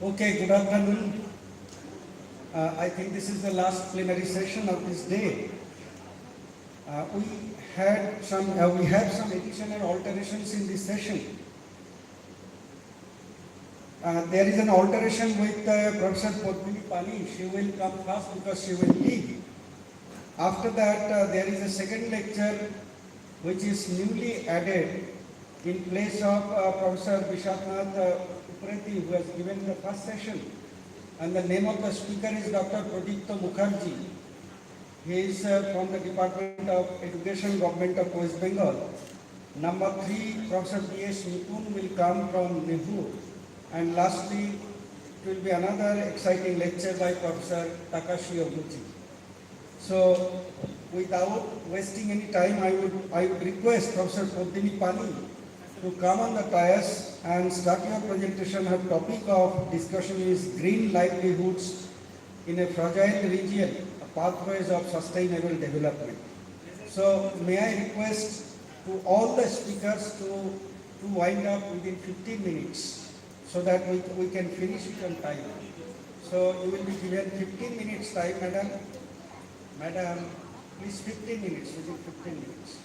Okay, good afternoon. I think this is the last plenary session of this day. We have some additional alterations in this session. There is an alteration with Professor Padmini Pani. She will come first because she will leave. After that, there is a second lecture which is newly added in place of Professor Vishwanath Upreti, who has given the first session. And the name of the speaker is Dr. Pradipta Mukherjee. He is from the Department of Education, Government of West Bengal. Number 3, Professor B.S. Nipun will come from Nehu. And lastly, it will be another exciting lecture by Professor Takashi Oguchi. So, without wasting any time, I would request Professor Padmini Pani to come on the dais and start your presentation. Her topic of discussion is green livelihoods in a fragile region, pathways of sustainable development. So may I request to all the speakers to wind up within 15 minutes so that we can finish it on time. So you will be given 15 minutes time, madam. Madam, please 15 minutes, within 15 minutes.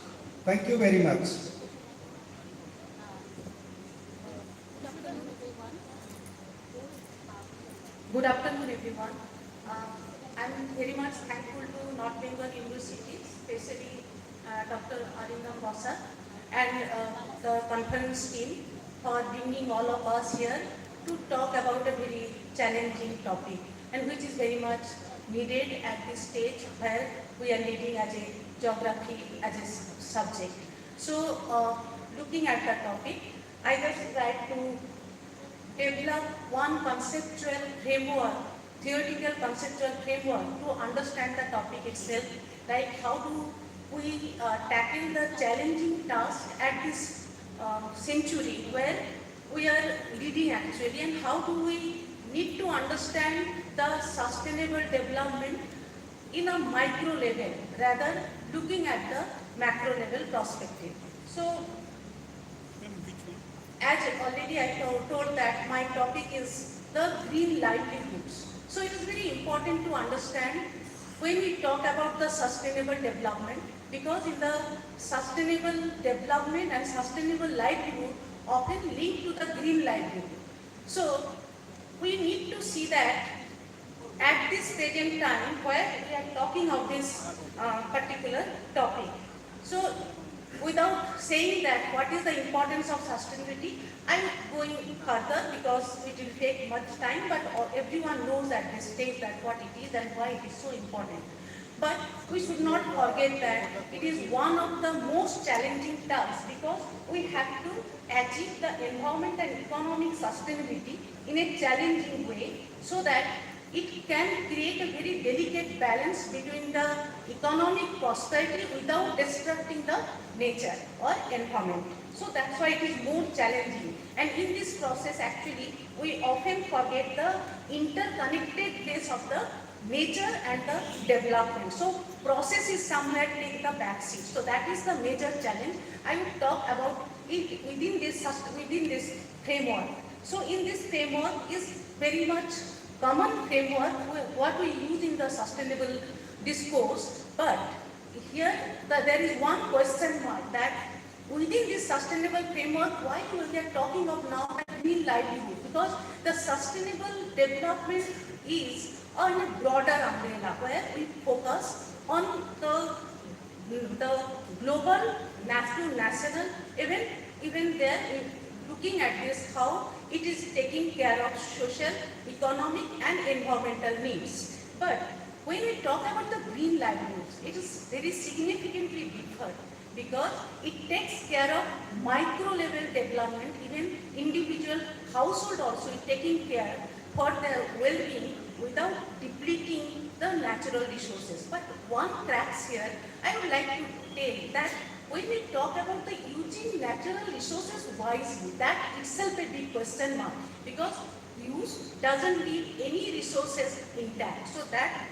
Thank you very much. Good afternoon, everyone. I'm very much thankful to North Bengal University, especially Dr. Arindam Basa and the conference team for bringing all of us here to talk about a very challenging topic and which is very much needed at this stage where we are leading as a geography as a subject. So, looking at the topic, I just try to develop one conceptual framework, theoretical conceptual framework to understand the topic itself, like how do we tackle the challenging task at this century where we are leading actually, and how do we need to understand the sustainable development in a micro level rather looking at the macro level perspective. So, as already I told that my topic is the green livelihoods. So it is very important to understand when we talk about the sustainable development, because in the sustainable development and sustainable livelihood often linked to the green livelihood. So we need to see that at this present time where we are talking of this particular topic. So without saying that what is the importance of sustainability, I am going further because it will take much time, but everyone knows at this stage that what it is and why it is so important. But we should not forget that it is one of the most challenging tasks because we have to achieve the environment and economic sustainability in a challenging way so that it can create a very delicate balance between the economic prosperity without disrupting the nature or environment. So that's why it is more challenging. And in this process actually we often forget the interconnectedness of the nature and the development. So process is somewhere take the backseat. So that is the major challenge. I will talk about it within this framework. So in this framework is very much common framework what we use in the sustainable discourse, but here there is one question mark that within this sustainable framework, why we are talking of now green livelihood? Because the sustainable development is on a broader umbrella where we focus on the global, national, even there looking at this how it is taking care of social, economic and environmental needs. But when we talk about the green livelihoods, it is very significantly different because it takes care of micro level development, even individual household also is taking care for their well-being without depleting the natural resources. But one cracks here, I would like to tell that when we talk about the using natural resources wisely, that itself a big question mark because use doesn't leave any resources intact. So that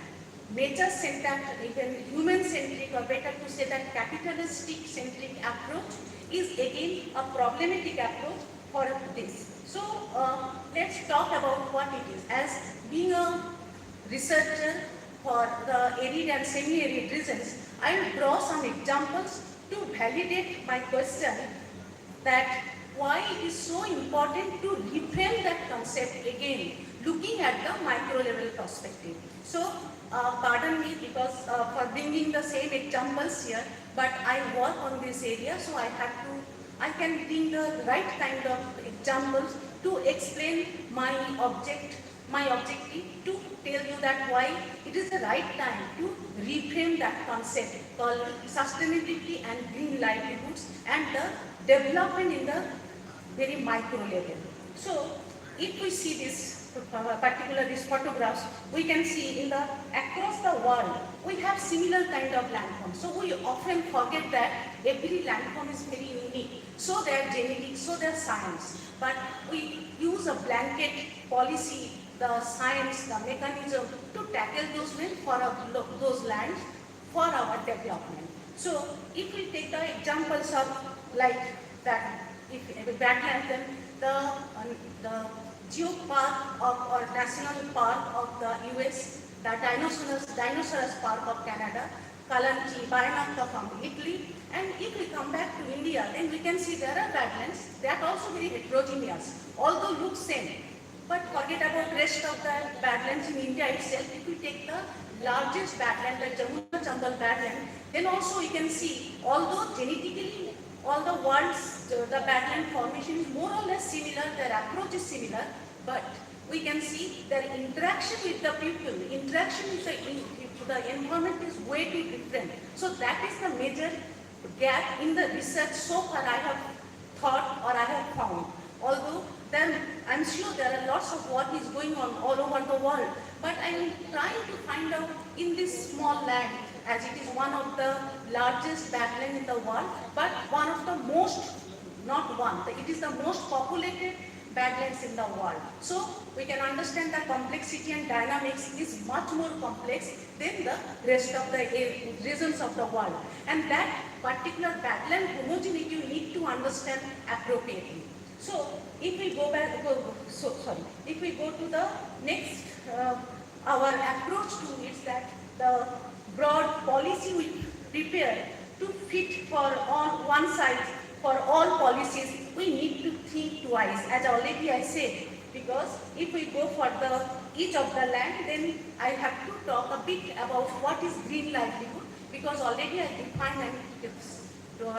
nature-centered, even human-centric, or better to say that capitalistic-centric approach is again a problematic approach for this. So let's talk about what it is. As being a researcher for the arid and semi-arid regions, I will draw some examples to validate my question that why it is so important to reframe that concept again, looking at the micro level perspective. So, pardon me because for bringing the same examples here, but I work on this area, so I can bring the right kind of examples to explain my objective to tell you that why it is the right time to reframe that concept called sustainability and green livelihoods and the development in the very micro level. So if we see this particular these photographs, we can see in the across the world we have similar kind of landforms. So we often forget that every landform is very unique. So their genetics, so their science. But we use a blanket policy, the science, the mechanism to tackle those those lands for our development. So if we take the examples of like that, if backland, then the geopark of or national park of the US, the dinosaurs park of Canada, Kalanchi, Bayanaka from Italy, and if we come back to India, then we can see there are badlands. They are also very heterogeneous, although look same. But forget about rest of the badlands in India itself. If we take the largest badland, the Jamuna Chambal badland, then also we can see, although genetically all the world's the badland formation is more or less similar, their approach is similar, but we can see their interaction with the people, interaction with the environment is way too different. So that is the major gap in the research so far I have thought or I have found. Although then I'm sure there are lots of work is going on all over the world, but I am trying to find out in this small land, as it is one of the largest badlands in the world, but one of the most, not one, it is the most populated badlands in the world. So we can understand the complexity and dynamics is much more complex than the rest of the regions of the world. And that particular badland homogeneity you need to understand appropriately. So if we go if we go to the next, our approach to it is that the broad policy we prepare to fit for on one side for all policies, we need to think twice, as already I said, because if we go for each of the land, then I have to talk a bit about what is green livelihood, because already I defined and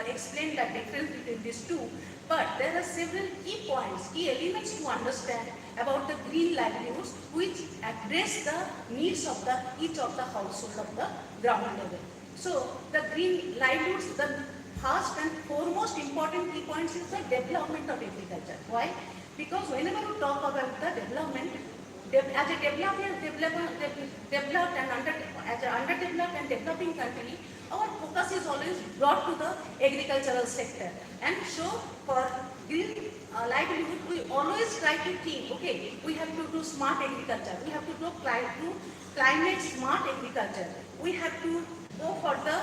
explained the difference between these two. But there are several key points, key elements to understand about the green livelihoods which address the needs of each of the household of the ground level. So the green livelihoods, the first and foremost important key points is the development of agriculture. Why? Because whenever you talk about the development, as a underdeveloped and developing country, our focus is always brought to the agricultural sector. And so for green livelihood, we always try to think, okay, we have to do smart agriculture, we have to do climate smart agriculture, we have to go for the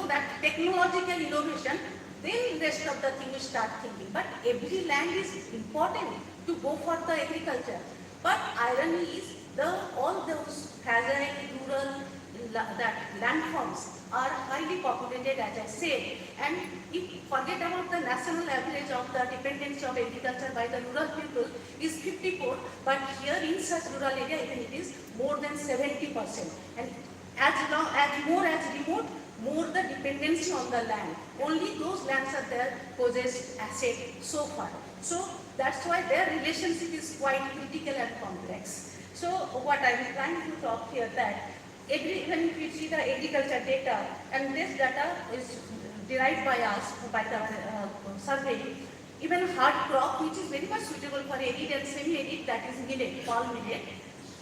that technological innovation, then rest of the thing we start thinking. But every land is important to go for the agriculture. But irony is all those fragile rural landforms are highly populated, as I said, and if forget about the national average of the dependency of agriculture by the rural people is 54, but here in such rural area even it is more than 70%. And more as remote, more the dependency on the land. Only those lands are there possessed asset so far. So that's why their relationship is quite critical and complex. So what I am trying to talk here that even if you see the agriculture data, and this data is derived by us by the survey, even hard crop which is very much suitable for arid and semi-arid, that is millet, palm millet,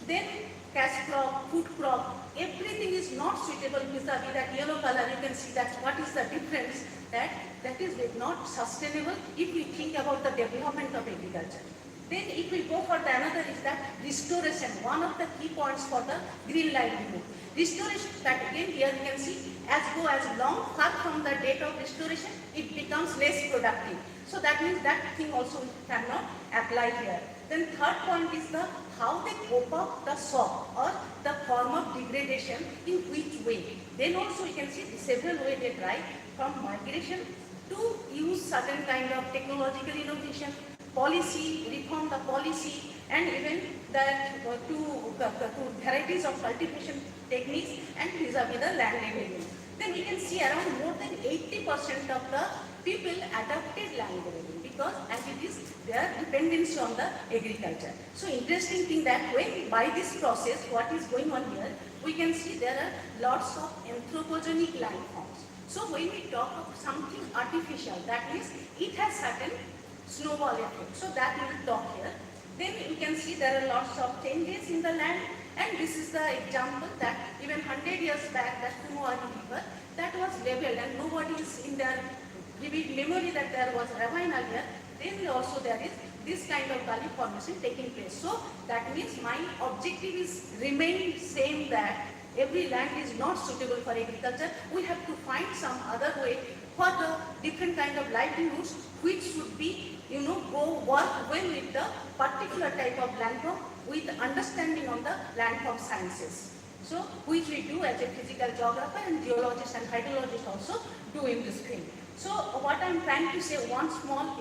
then cash crop, food crop, everything is not suitable vis-a-vis that yellow color. You can see that what is the difference, that is not sustainable if we think about the development of agriculture. Then if we go for the another is that restoration, one of the key points for the green livelihood. Restoration, that again here we can see as long far from the date of restoration, it becomes less productive. So that means that thing also we cannot apply here. Then third point is the how they cope up the shock or the form of degradation in which way. Then also we can see the several ways they try from migration to use certain kind of technological innovation, policy, reform the policy, and even that to varieties of cultivation techniques and vis-a-vis the land revenue. Then we can see around more than 80% of the people adopted land revenue because as it is their dependency on the agriculture. So interesting thing that when by this process what is going on here, we can see there are lots of anthropogenic landforms. So when we talk of something artificial, that means it has certain snowball effect. So that we will talk here. Then you can see there are lots of changes in the land, and this is the example that even 100 years back that Kumari river that was leveled and nobody is in their vivid memory that there was ravine earlier. Then also there is this kind of gully formation taking place. So that means my objective is remain same that every land is not suitable for agriculture. We have to find some other way for the different kind of livelihoods which should be, go work well with the particular type of landform with understanding on the landform sciences. So which we do as a physical geographer and geologist and hydrologist also do in this field. So what I am trying to say, one small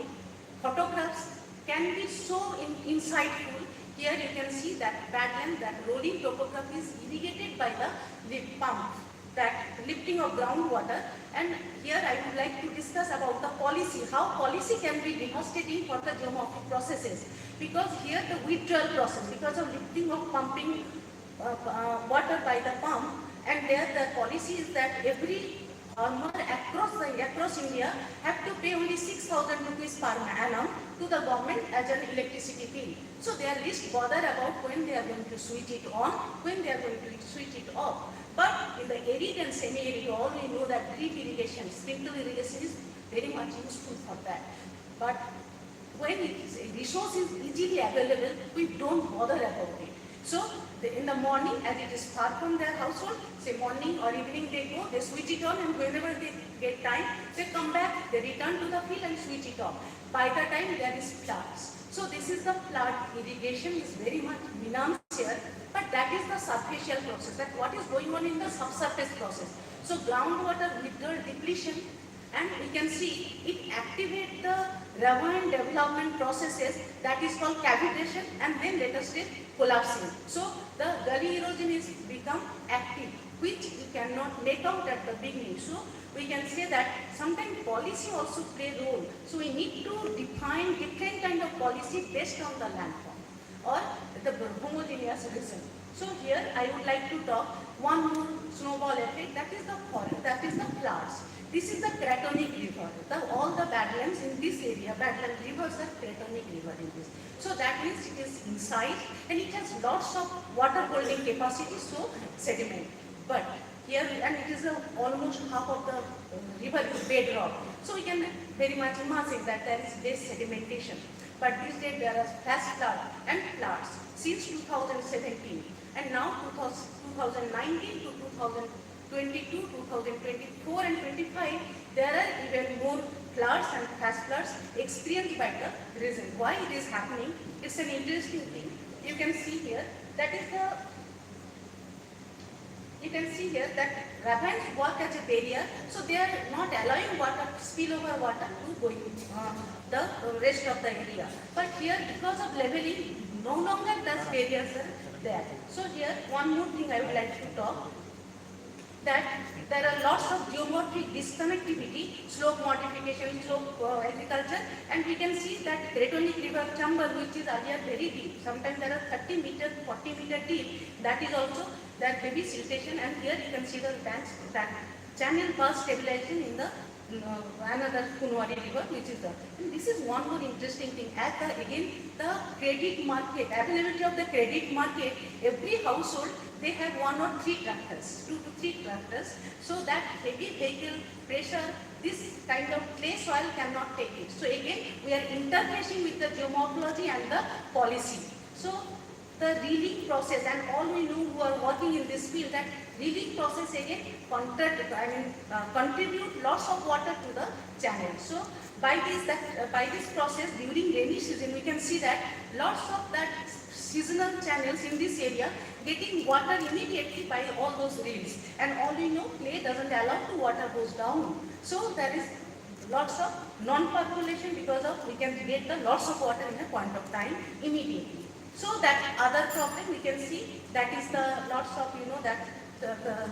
photographs can be so insightful. Here you can see that badland, that rolling topography is irrigated by the pump, that lifting of groundwater. And here I would like to discuss about the policy, how policy can be devastating for the geomorphic processes. Because here the withdrawal process, because of lifting of pumping water by the pump, and there the policy is that every farmer across India have to pay only 6,000 rupees per annum to the government as an electricity bill. So they are least bothered about when they are going to switch it on, when they are going to switch it off. But in the arid and semi-arid, you already know that drip irrigation, sprinkle irrigation is very much useful for that. But when a resource is easily available, we don't bother about it. So in the morning, as it is far from their household, say morning or evening they go, they switch it on, and whenever they get time, they come back, they return to the field and switch it off. By the time there is floods. So this is the flood irrigation is very much minimum here, but that is the superficial process, that what is going on in the subsurface process. So groundwater withdrawal depletion, and we can see it activates the ravine development processes, that is called cavitation, and then later stage collapsing. So the gully erosion is become active, which we cannot make out at the beginning. So we can say that sometimes policy also play role. So we need to define different kind of policy based on the landform or the homogeneous region. So here I would like to talk one more snowball effect, that is the forest, that is the floods. This is the Cratonic river. All the badlands in this area, badland rivers are Cratonic river in this. So that means it is inside and it has lots of water holding capacity, so sediment. But here, and it is almost half of the river is bedrock. So we can very much imagine that there is less sedimentation. But these days there are flash flood and floods since 2017. And now 2019 to 2022, 2024 and 25, there are even more floods and flash floods experienced by the region. Why it is happening? It's an interesting thing. You can see here that is the that ravines work as a barrier, so they are not allowing water, spillover water to go in the rest of the area. But here, because of leveling, no longer those barriers are there. So here, one more thing I would like to talk, that there are lots of geomorphic disconnectivity, slope modification, slope agriculture, and we can see that Cratonic river chamber, which is earlier very deep, sometimes there are 30 meter, 40 meter deep, that is also that heavy siltation, and here you can see the banks, that channel pass stabilization in the another Kunwari river, which is the. And this is one more interesting thing. At the again the credit market, availability of the credit market, every household they have 1 or 3 tractors, 2 to 3 tractors. So that heavy vehicle pressure, this kind of clay soil cannot take it. So again we are interfacing with the geomorphology and the policy. So the reeling process, and all we know who are working in this field, that reeling process again contribute lots of water to the channel. So by this process during rainy season, we can see that lots of that seasonal channels in this area getting water immediately by all those reels. And all we know, clay doesn't allow the water goes down. So there is lots of non-percolation, because of we can get the lots of water in a point of time immediately. So that other problem we can see, that is the lots of that the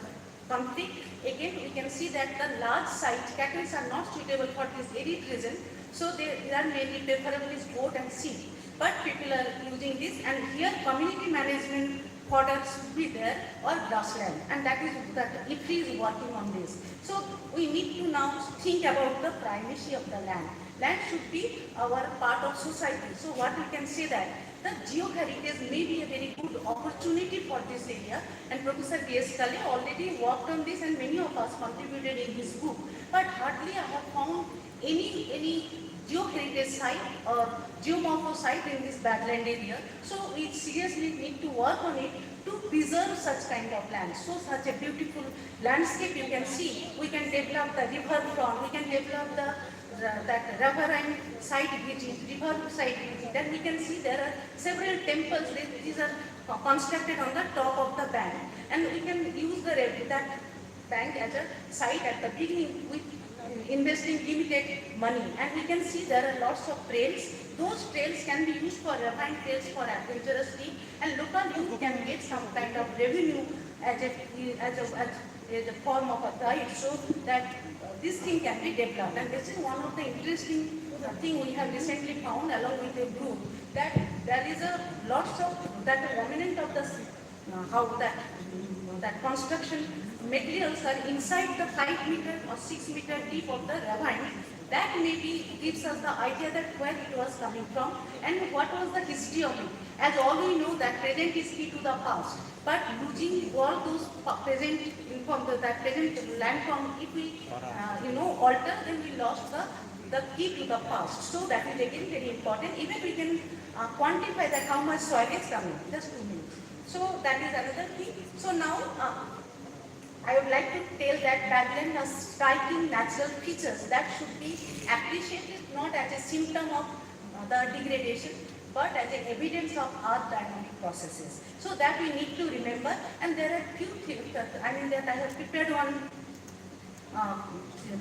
conflict. Again we can see that the large site cattle are not suitable for this arid region. So they are mainly preferable is goat and sheep. But people are using this, and here community management products should be there, or grassland, and that is that IFRI is working on this. So we need to now think about the primacy of the land. Land should be our part of society. So what we can say that the geo-heritage may be a very good opportunity for this area, and Professor B.S. Kale already worked on this, and many of us contributed in his book. But hardly I have found any geo-heritage site or geomorpho site in this badland area. So we seriously need to work on it to preserve such kind of land. So such a beautiful landscape you can see. We can develop the river front, we can develop the that riverine site visit, river site visit. Then we can see there are several temples. These are constructed on the top of the bank, and we can use that bank as a site at the beginning with investing limited money. And we can see there are lots of trails. Those trails can be used for ravine trails for adventurously, and local youth can get some kind of revenue as a form of a guide, so that this thing can be developed. And this is one of the interesting thing we have recently found along with a group, that there is a lots of that remnant of the how that construction materials are inside the 5 meter or 6 meter deep of the ravine. That maybe gives us the idea that where it was coming from and what was the history of it. As all we know that present is key to the past, but losing all those present that present land from, if we alter, then we lost the key to the past. So that is again very important. Even we can quantify that how much soil is coming. Just 2 minutes. So that is another thing. So now I would like to tell that badland has striking natural features that should be appreciated not as a symptom of the degradation, but as an evidence of earth dynamic processes. So that we need to remember. And there are few things that I have prepared one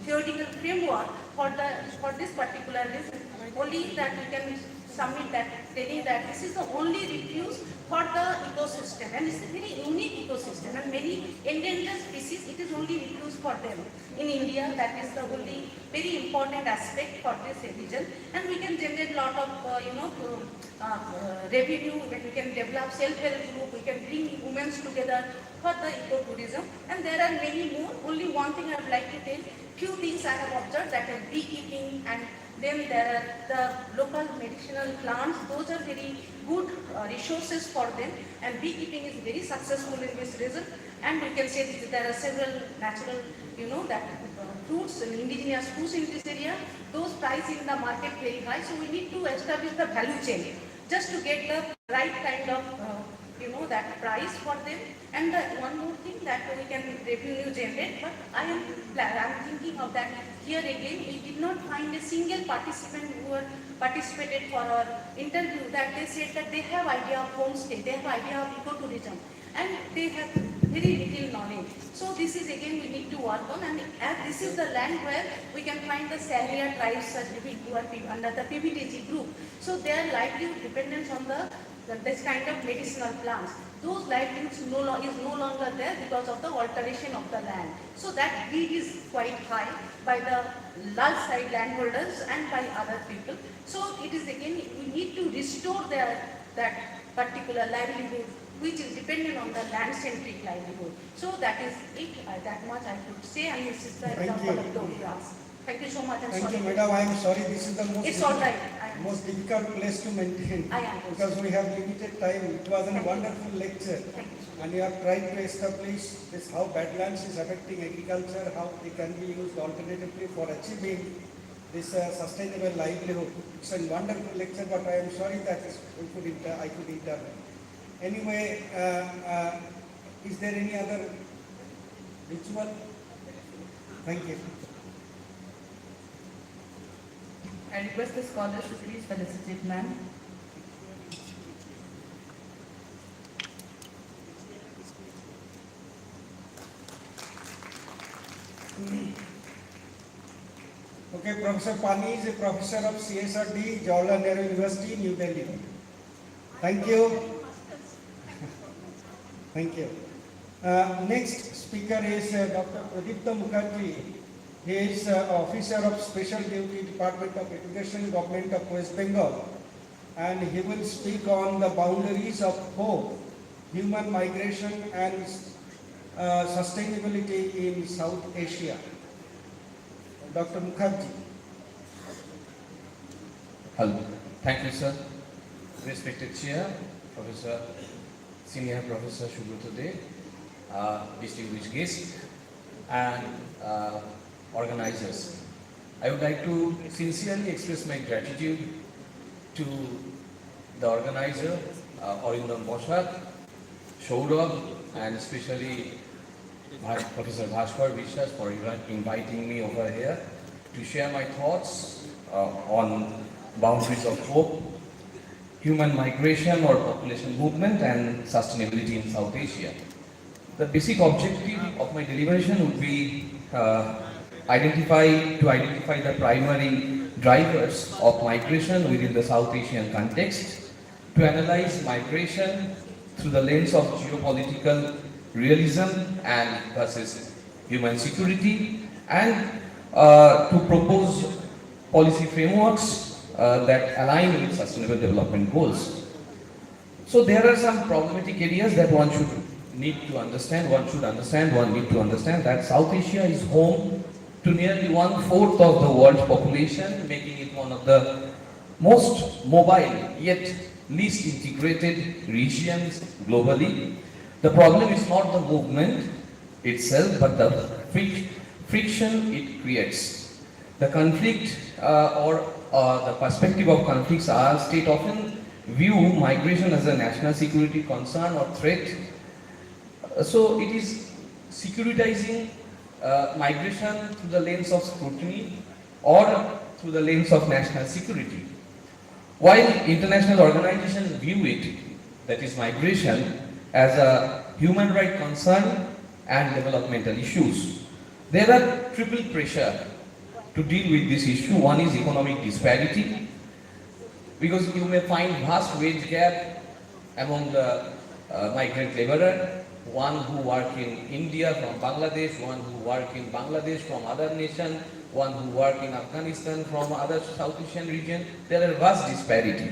theoretical framework for this particular reason. Only that we can submit that telling that this is the only refuge for the ecosystem, and it's a very unique ecosystem, and many endangered species, it is only refuge for them. In India, that is the only very important aspect for this region, and we can generate lot of revenue, that we can develop self-help group, we can bring women together for the ecotourism, and there are many more. Only one thing I would like to tell, few things I have observed, that is beekeeping, and then there are the local medicinal plants. Those are very good resources for them, and beekeeping is very successful in this region. And we can say that there are several natural, fruits and indigenous fruits in this area. Those price in the market very high, so we need to establish the value chain just to get the right kind of that price for them. And one more thing, that we can revenue generate, but I am thinking of that. Here again, we did not find a single participant who participated for our interview that they said that they have idea of homestay, they have idea of ecotourism, and they have very little knowledge. So this is again we need to work on, and as this is the land where we can find the Salia tribes such who are under the PVTG group. So their livelihood dependence on this kind of medicinal plants. Those livelihoods is no longer there because of the alteration of the land. So that greed is quite high by the large side landholders and by other people. So it is again, we need to restore that particular livelihood which is dependent on the land-centric livelihood. So that is it, that much I could say, and this is the example of the grass. Thank you so much. I'm Thank you, sorry. madam. I am sorry. This is the It's all right. most difficult place to maintain I am. because we have limited time. It was a Thank you. wonderful lecture, Thank you. and you have tried to establish this how badlands is affecting agriculture, how they can be used alternatively for achieving this sustainable livelihood. It's a wonderful lecture, but I am sorry that I could intervene. Anyway, is there any other ritual? Thank you. I request the scholars to please felicitate ma'am. Okay, Professor Pani is a professor of CSRD, Jawaharlal Nehru University, New Delhi. Thank you. Thank you. Next speaker is Dr. Pradipta Mukherjee. He is officer of Special Duty Department of Education, Government of West Bengal, and he will speak on the boundaries of hope, human migration, and sustainability in South Asia. Dr. Mukherjee. Hello. Thank you, sir. Respected Chair, Professor, Senior Professor Subrata De, distinguished guests, and organizers. I would like to sincerely express my gratitude to the organizer, Arindam Boshak, Shourabh, and especially Professor Bhaskar Vishwas for inviting me over here to share my thoughts on boundaries of hope, human migration or population movement, and sustainability in South Asia. The basic objective of my deliberation would be identify the primary drivers of migration within the South Asian context, to analyze migration through the lens of geopolitical realism and versus human security, and to propose policy frameworks that align with sustainable development goals. So there are some problematic areas that one should need to understand, one need to understand that South Asia is home to nearly 1/4 of the world's population, making it one of the most mobile yet least integrated regions globally. The problem is not the movement itself, but the friction it creates. The conflict or the perspective of conflicts are state often view migration as a national security concern or threat. So it is securitizing migration through the lens of scrutiny or through the lens of national security. While international organizations view it, that is migration, as a human right concern and developmental issues, there are triple pressure to deal with this issue. One is economic disparity, because you may find vast wage gap among the migrant laborer, one who work in India from Bangladesh, one who work in Bangladesh from other nation, one who work in Afghanistan from other South Asian region. There are vast disparity.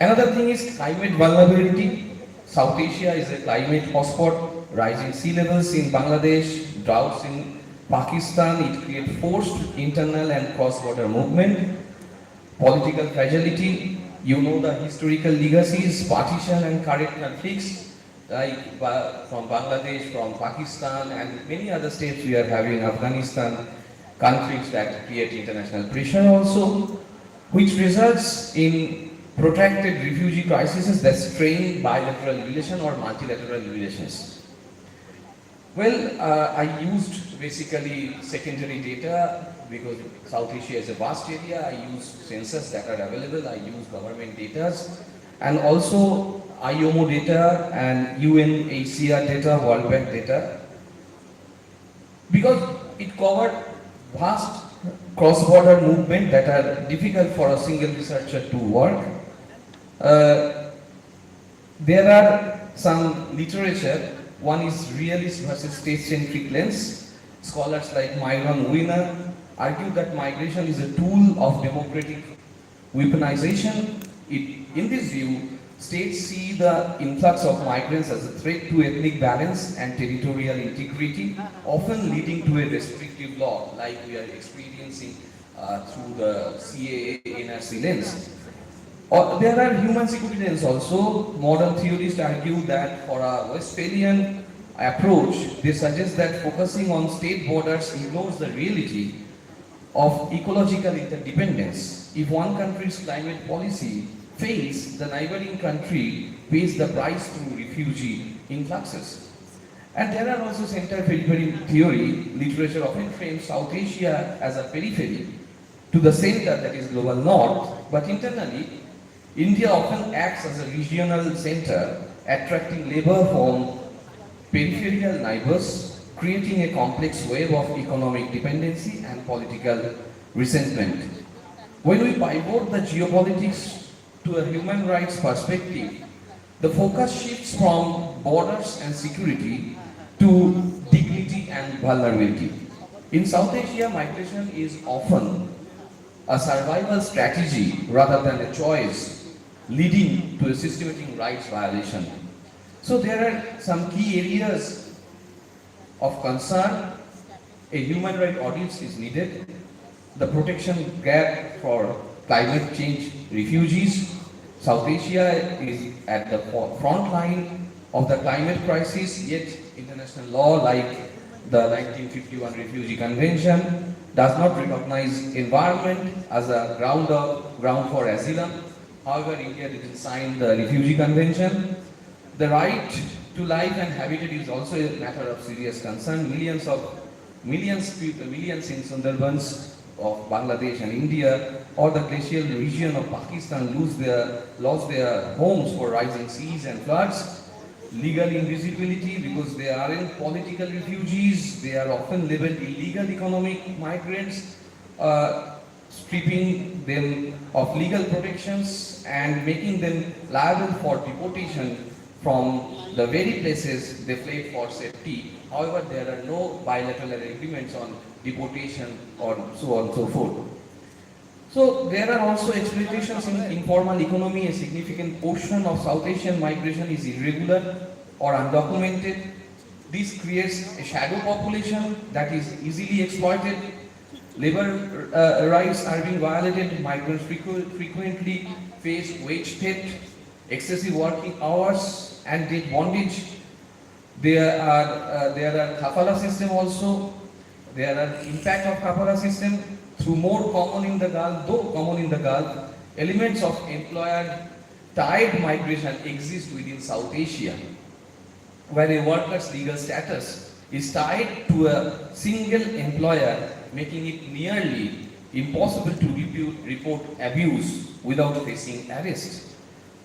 Another thing is climate vulnerability. South Asia is a climate hotspot. Rising sea levels in Bangladesh, droughts in Pakistan, it creates forced internal and cross-border movement. Political fragility, you know the historical legacies, partition and current conflicts, like from Bangladesh, from Pakistan, and many other states we are having, Afghanistan, conflicts that create international pressure also, which results in protracted refugee crises that strain bilateral relations or multilateral relations. Well, I used basically secondary data because South Asia is a vast area. I use census that are available, I use government data, and also IOMO data and UNHCR data, World Bank data, because it covered vast cross-border movement that are difficult for a single researcher to work. There are some literature. One is realist versus state-centric lens. Scholars like Myron Wiener argue that migration is a tool of democratic weaponization. In this view, States see the influx of migrants as a threat to ethnic balance and territorial integrity, often leading to a restrictive law like we are experiencing through the CAA NRC lens. Or there are human security lens also. Modern theorists argue that for a Westphalian approach, they suggest that focusing on state borders ignores the reality of ecological interdependence. If one country's climate policy fails, the neighboring country pays the price through refugee influxes. And there are also center-periphery theory. Literature often frames South Asia as a periphery to the center, that is global north, but internally, India often acts as a regional center, attracting labor from peripheral neighbors, creating a complex web of economic dependency and political resentment. When we pivot the geopolitics to a human rights perspective, the focus shifts from borders and security to dignity and vulnerability. In South Asia, migration is often a survival strategy rather than a choice, leading to a systematic rights violation. So there are some key areas of concern. A human rights audit is needed. The protection gap for climate change refugees. South Asia is at the front line of the climate crisis, yet international law like the 1951 Refugee Convention does not recognize environment as a ground for asylum. However, India didn't sign the Refugee Convention. The right to life and habitat is also a matter of serious concern. Millions in Sundarbans of Bangladesh and India or the glacial region of Pakistan lost their homes for rising seas and floods. Legal invisibility because they aren't political refugees, they are often labeled illegal economic migrants, stripping them of legal protections and making them liable for deportation from the very places they fled for safety. However, there are no bilateral agreements on deportation or so on and so forth. So there are also exploitations in informal economy. A significant portion of South Asian migration is irregular or undocumented. This creates a shadow population that is easily exploited. Labor rights are being violated. Migrants frequently face wage theft, excessive working hours, and debt bondage. There are kafala system also. There are impact of kafala system through more common in the Gulf, though common in the Gulf, elements of employer-tied migration exist within South Asia, where a worker's legal status is tied to a single employer, making it nearly impossible to report abuse without facing arrest.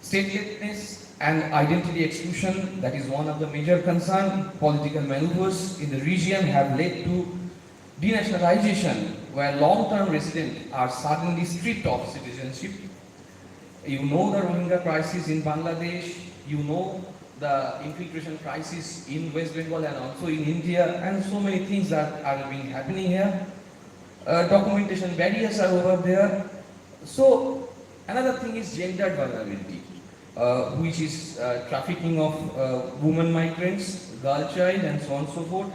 Statelessness and identity exclusion, that is one of the major concerns. Political maneuvers in the region have led to denationalization, where long-term residents are suddenly stripped of citizenship. You know the Rohingya crisis in Bangladesh, you know the infiltration crisis in West Bengal and also in India, and so many things that are happening here. Documentation barriers are over there. So another thing is gender vulnerability, which is trafficking of women migrants, girl child, and so on and so forth.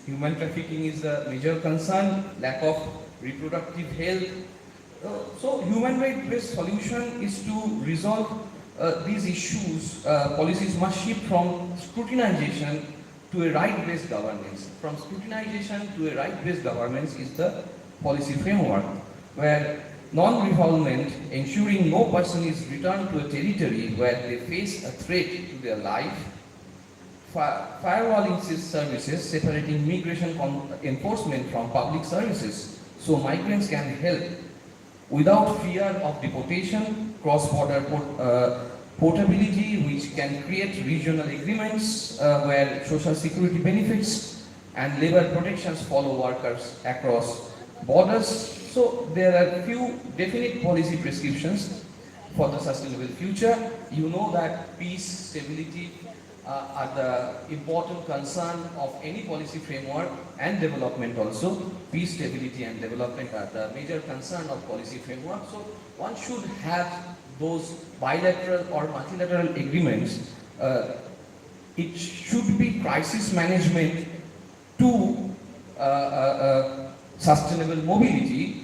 Human trafficking is a major concern, lack of reproductive health. So human rights-based solution is to resolve these issues. Policies must shift from scrutinization to a right-based governance. From scrutinization to a right-based governance is the policy framework, where non-refoulement, ensuring no person is returned to a territory where they face a threat to their life. Firewalling services, separating immigration enforcement from public services, so migrants can help without fear of deportation, cross-border portability, which can create regional agreements where social security benefits and labor protections follow workers across borders. So there are few definite policy prescriptions for the sustainable future. You know that peace, stability are the important concern of any policy framework, and development also. Peace, stability and development are the major concern of policy framework. So one should have those bilateral or multilateral agreements, it should be crisis management to sustainable mobility.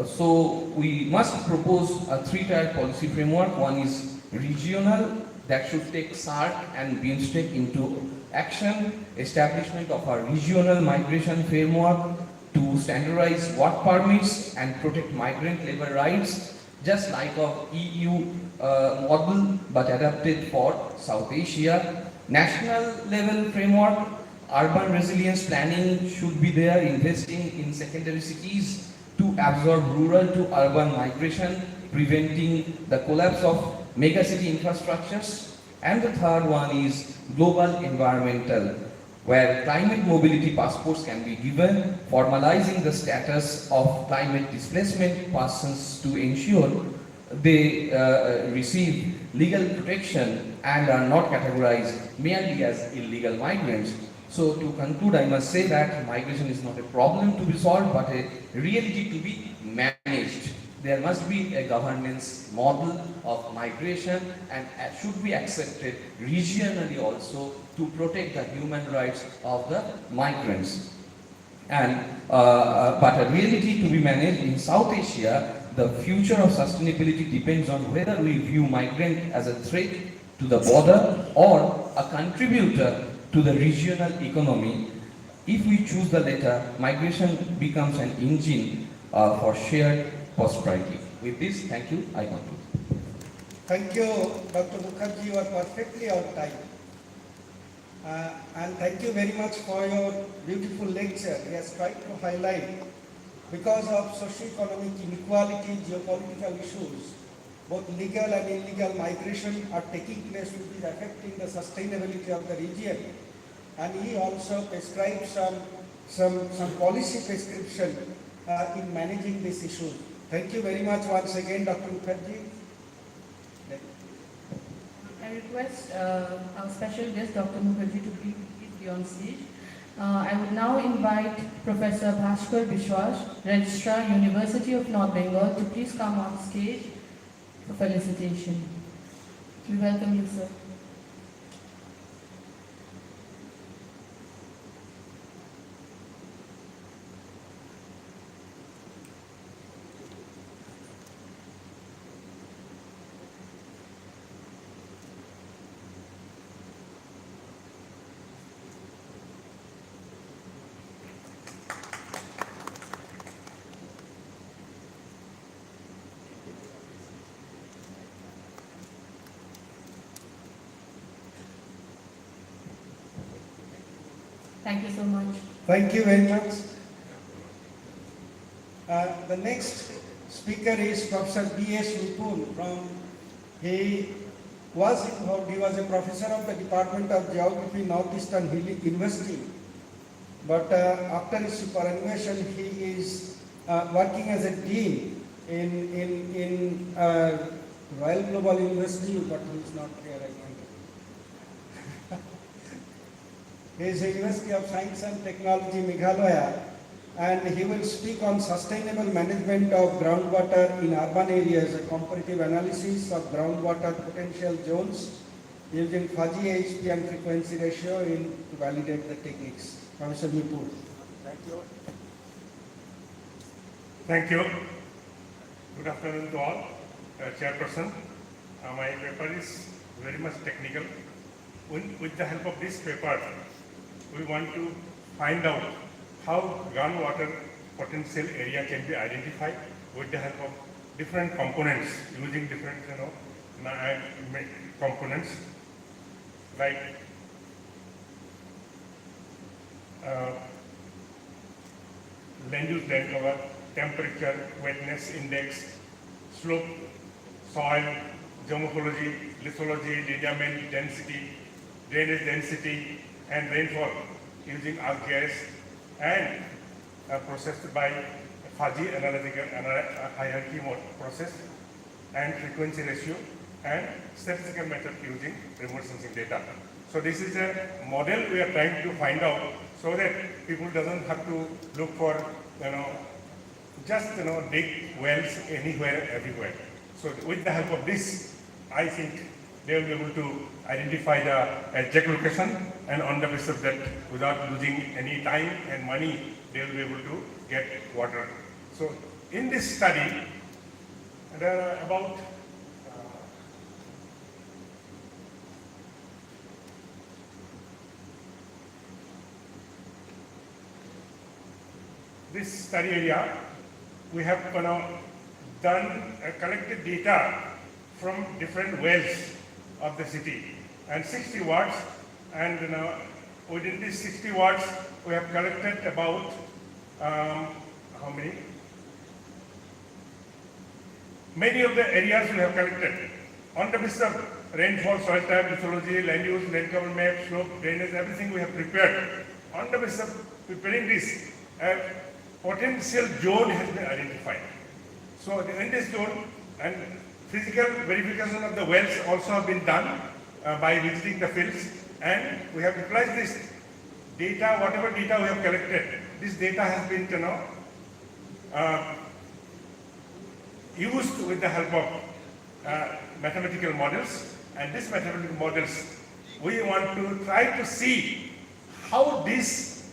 So we must propose a three-tier policy framework. One is regional, that should take SARC and BIMSTEC into action, establishment of a regional migration framework to standardize work permits and protect migrant labor rights, just like of EU model but adapted for South Asia. National level framework, urban resilience planning should be there, investing in secondary cities to absorb rural to urban migration, preventing the collapse of megacity infrastructures. And the third one is global environmental, where climate mobility passports can be given, formalizing the status of climate displacement persons to ensure they receive legal protection and are not categorized merely as illegal migrants. So to conclude, I must say that migration is not a problem to be solved, but a reality to be managed. There must be a governance model of migration and should be accepted regionally also to protect the human rights of the migrants. And but a reality to be managed in South Asia, the future of sustainability depends on whether we view migrant as a threat to the border or a contributor to the regional economy. If we choose the latter, migration becomes an engine for shared prosperity. With this, thank you. I conclude. Thank you, Dr. Mukherjee. You are perfectly on time. And thank you very much for your beautiful lecture. He has tried to highlight, because of socio-economic inequality, geopolitical issues, both legal and illegal migration are taking place, which is affecting the sustainability of the region. And he also prescribed some policy prescription in managing this issue. Thank you very much once again, Dr. Mukherjee. I request our special guest, Dr. Mukherjee, to please be on stage. I would now invite Professor Bhaskar Bishwas, Registrar, University of North Bengal, to please come on stage for felicitation. We welcome you, sir. Thank you so much. Thank you very much. The next speaker is Professor B.S. Vipul from, he was a professor of the Department of Geography, Northeastern University. But after his superannuation, he is working as a dean in Royal Global University, but he is not here, I think. He is a University of Science and Technology, Meghalaya, and he will speak on sustainable management of groundwater in urban areas, a comparative analysis of groundwater potential zones using fuzzy HP and frequency ratio to validate the techniques. Professor Vipul. Thank you. Thank you. Good afternoon to all. Chairperson, my paper is very much technical. With the help of this paper, we want to find out how groundwater potential area can be identified with the help of different components, using different components like land use land cover, temperature, wetness index, slope, soil, geomorphology, lithology, lineament density, drainage density, and rainfall using ArcGIS, and processed by fuzzy analytical hierarchy mode process, and frequency ratio, and statistical method using remote sensing data. So this is a model we are trying to find out, so that people doesn't have to look for, just dig wells anywhere, everywhere. So with the help of this, I think they will be able to identify the exact location, and on the basis of that, without losing any time and money, they will be able to get water. So in this study, there are about this study area, we have collected data from different wells of the city and 60 wards, and within these 60 wards we have collected about how many? Many of the areas we have collected on the basis of rainfall, soil type, lithology, land use, land cover map, slope, drainage, everything we have prepared. On the basis of preparing this, a potential zone has been identified. So in this zone, and physical verification of the wells also have been done by visiting the fields, and we have utilized this data, whatever data we have collected. This data has been used with the help of mathematical models, and these mathematical models, we want to try to see how this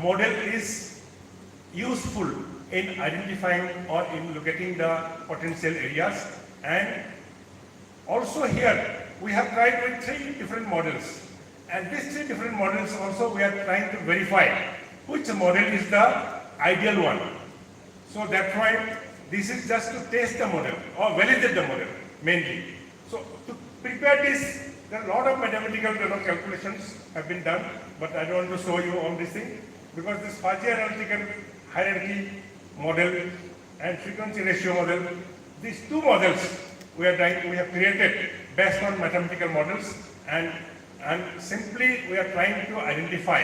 model is useful in identifying or in locating the potential areas. And also here we have tried with 3 different models, and these 3 different models also we are trying to verify which model is the ideal one. So that's why this is just to test the model or validate the model mainly. So to prepare this, there are a lot of mathematical calculations have been done, but I don't want to show you all these things because this fuzzy analytical hierarchy model and frequency ratio model, these 2 models we have created based on mathematical models, and simply we are trying to identify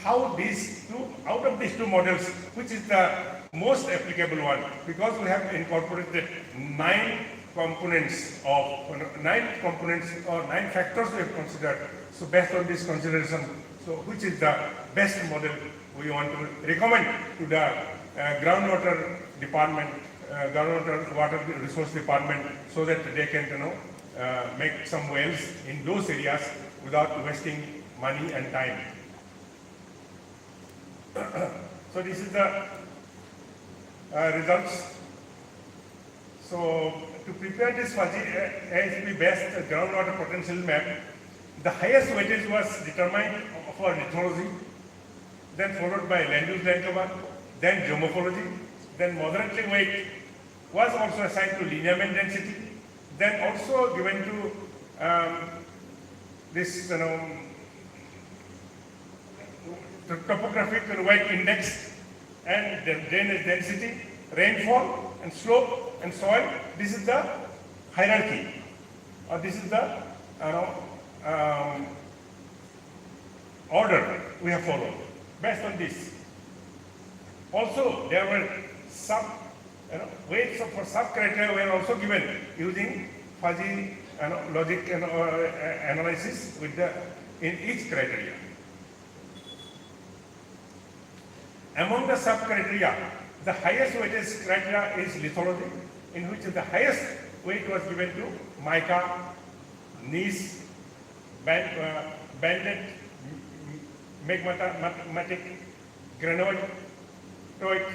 how these 2, out of these 2 models, which is the most applicable one, because we have incorporated 9 components or 9 factors we have considered. So based on this consideration, so which is the best model we want to recommend to the groundwater department, groundwater water resource department, so that they can make some wells in those areas without wasting money and time. So this is the results. So to prepare this fuzzy ASP based groundwater potential map, the highest weightage was determined for lithology, then followed by land use land cover, then geomorphology, then moderately weight was also assigned to lineament density, then also given to this the topographic weight index, and the drainage density, rainfall and slope and soil. This is the hierarchy, or this is the order we have followed based on this. Also, there were some weights for sub-criteria were also given using fuzzy logic and analysis with in each criteria. Among the sub-criteria, the highest weightage criteria is lithology, in which the highest weight was given to mica, gneiss, banded, magmatic, granoitoic,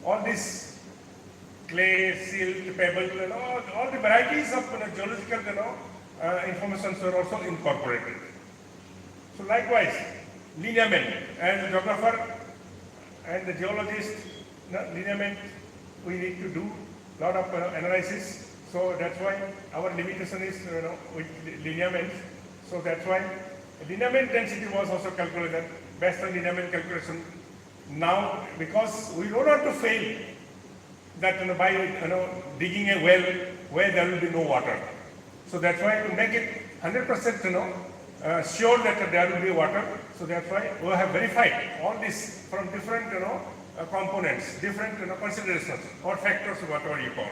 all these clay, silt, pebble, all the varieties of geological information were also incorporated. So likewise, lineament, and the geographer and the geologist, lineament, we need to do a lot of analysis. So that's why our limitation is with lineaments. So that's why lineament density was also calculated based on lineament calculation. Now, because we don't want to fail that by digging a well where there will be no water. So that's why to make it 100% sure that there will be water. So that's why we have verified all this from different components, different considerations or factors, whatever you call.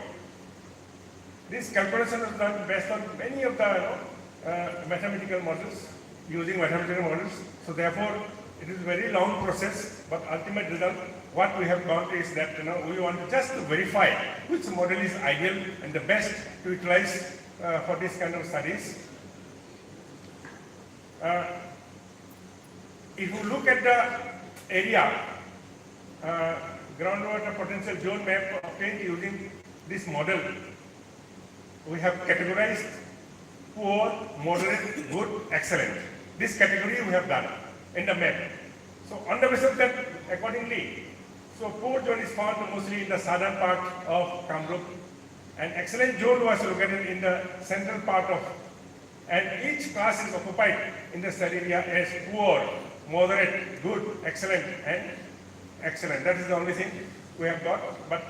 This calculation is done based on many of the mathematical models, using mathematical models. So therefore, it is a very long process, but ultimate result, what we have got is that we want to just to verify which model is ideal and the best to utilize for this kind of studies. If you look at the area, groundwater potential zone map obtained using this model, we have categorized poor, moderate, good, excellent. This category we have done in the map. So on the basis of that, accordingly, so poor zone is found mostly in the southern part of Kamrup, and excellent zone was located in the central part of, and each class is occupied in the study area as poor, moderate, good, excellent, and excellent. That is the only thing we have got, but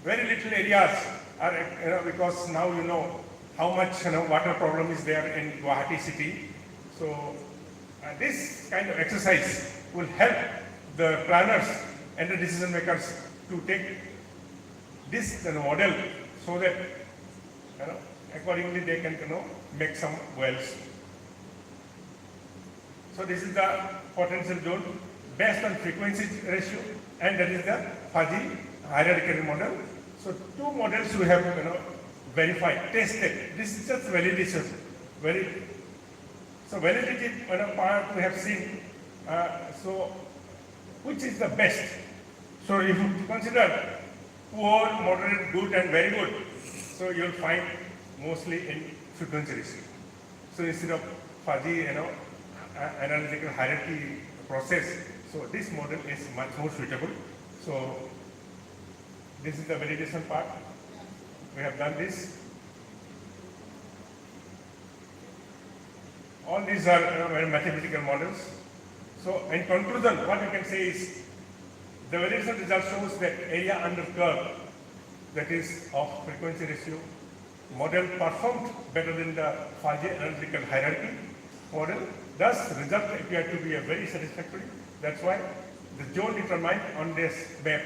very little areas are, because now you know how much water problem is there in Guwahati city. So this kind of exercise will help the planners and the decision makers to take this model so that accordingly they can make some wells. So this is the potential zone based on frequency ratio, and that is the fuzzy hierarchical model. So two models we have verified, tested. This is just validation. So validity part we have seen. So which is the best? So if you consider poor, moderate, good, and very good, so you will find mostly in frequency ratio. So instead of fuzzy, analytical hierarchy process, so this model is much more suitable. So this is the validation part. We have done this. All these are mathematical models. So in conclusion, what I can say is the validation result shows that area under curve, that is of frequency ratio, model performed better than the fuzzy analytical hierarchy model. Thus, result appear to be a very satisfactory. That's why the zone determined on this map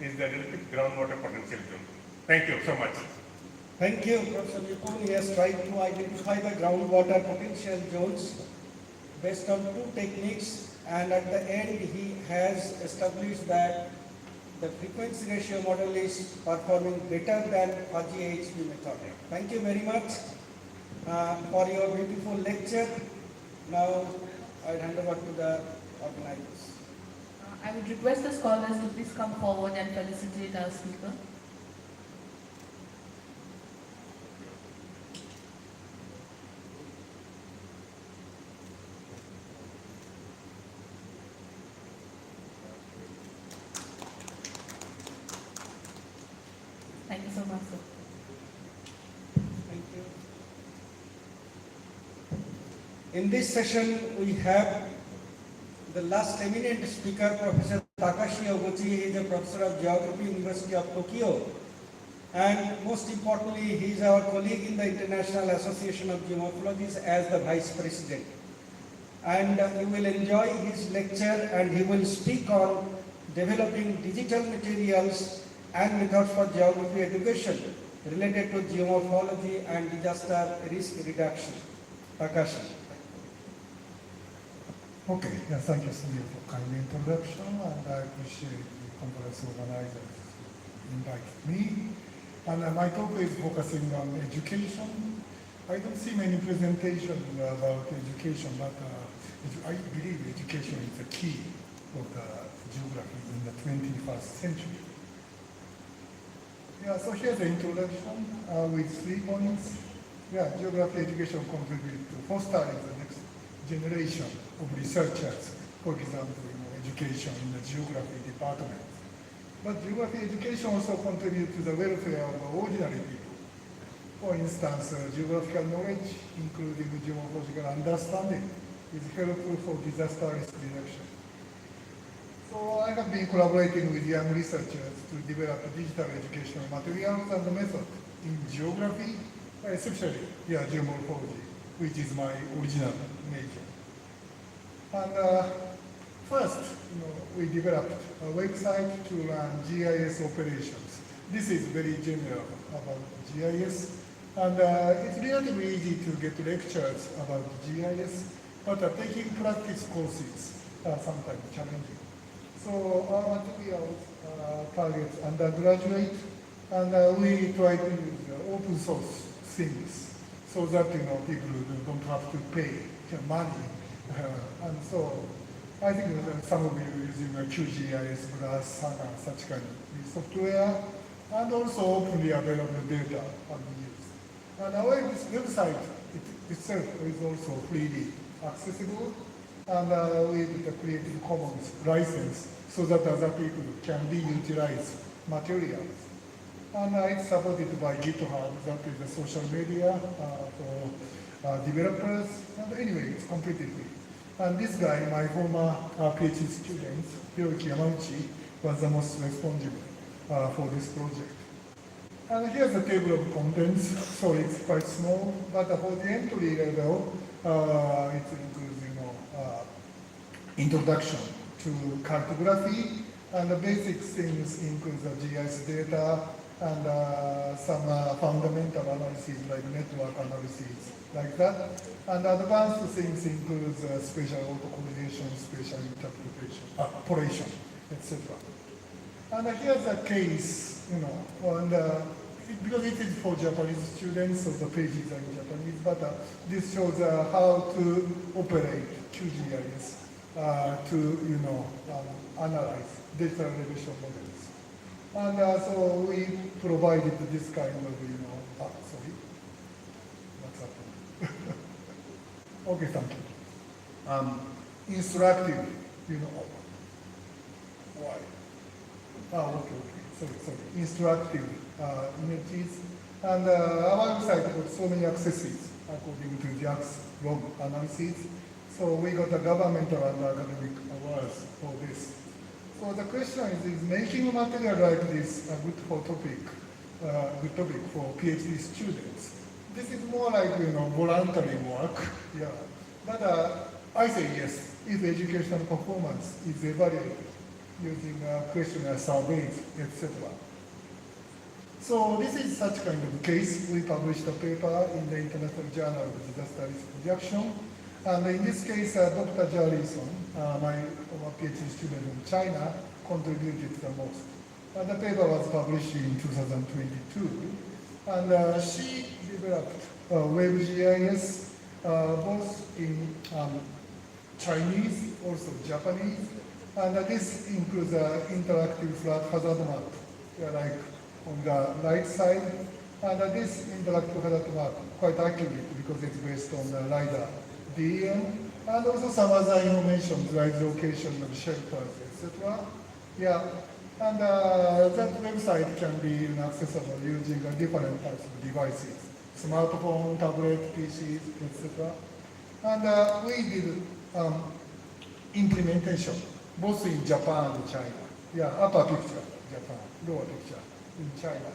is the relative groundwater potential zone. Thank you so much. Thank you, Professor Nipun. He has tried to identify the groundwater potential zones based on two techniques, and at the end he has established that the frequency ratio model is performing better than fuzzy AHP method. Thank you very much for your beautiful lecture. Now I hand over to the organizers. I would request the scholars to please come forward and felicitate our speaker. Thank you so much, sir. Thank you. In this session, we have the last eminent speaker, Professor Takashi Oguchi. He is a professor of geography, University of Tokyo. And most importantly, he is our colleague in the International Association of Geomorphologists as the Vice President. And you will enjoy his lecture, and he will speak on developing digital materials and methods for geography education related to geomorphology and disaster risk reduction. Takashi. Okay, yeah, thank you, Sunil, for kind introduction, and I appreciate the conference organizers who invited me. And my talk is focusing on education. I don't see many presentations about education, but I believe education is the key of the geography in the 21st century. Yeah, so here's the introduction with 3 points. Yeah, geography education contributes to fostering the next generation of researchers, for example, education in the geography department. But geography education also contributes to the welfare of ordinary people. For instance, geographical knowledge, including geomorphological understanding, is helpful for disaster risk reduction. So I have been collaborating with young researchers to develop digital educational materials and methods in geography, especially geomorphology, which is my original major. And first, we developed a website to run GIS operations. This is very general about GIS, and it's relatively easy to get lectures about GIS, but taking practice courses sometimes challenging. So our materials targets undergraduate, and we try to use open source things so that people don't have to pay money. And so I think that some of you using QGIS, GLASS, SANA, such kind of software, and also openly available data are used. And our website itself is also freely accessible, and with the Creative Commons license, so that other people can reutilize materials. And it's supported by GitHub, that is a social media for developers. And anyway, it's completely free. And this guy, my former PhD student, Hiroki Yamauchi, was the most responsible for this project. And here's the table of contents. So it's quite small, but for the entry level, it includes, introduction to cartography, and the basic things include the GIS data and some fundamental analysis like network analysis, like that. And advanced things includes spatial auto-correlation, spatial interpretation, operation, etc. And here's a case, and because it is for Japanese students, so the pages are in Japanese, but this shows how to operate QGIS to, analyze data elevation models. And so we provided this kind of, sorry, what's happening? Okay, thank you. Instructive, why? Okay, sorry. Instructive images. And our website got so many accesses according to Jack's log analysis. So we got a governmental and academic awards for this. So the question is making material like this a good topic for PhD students? This is more like, voluntary work, yeah. But I say yes, if educational performance is evaluated using questionnaire surveys, etc. So this is such kind of case. We published a paper in the International Journal of Disaster Risk Reduction. And in this case, Dr. Jarrison, my former PhD student in China, contributed the most. And the paper was published in 2022. And she developed WebGIS both in Chinese, also Japanese. And this includes interactive flat hazard map, like on the right side. And this interactive hazard map, quite accurate because it's based on the LiDAR. DEM, and also some other information like location of shelters, etc. Yeah, and that website can be accessible using different types of devices, smartphone, tablet, PCs, etc. And we did implementation both in Japan and China. Yeah, upper picture, Japan, lower picture in China.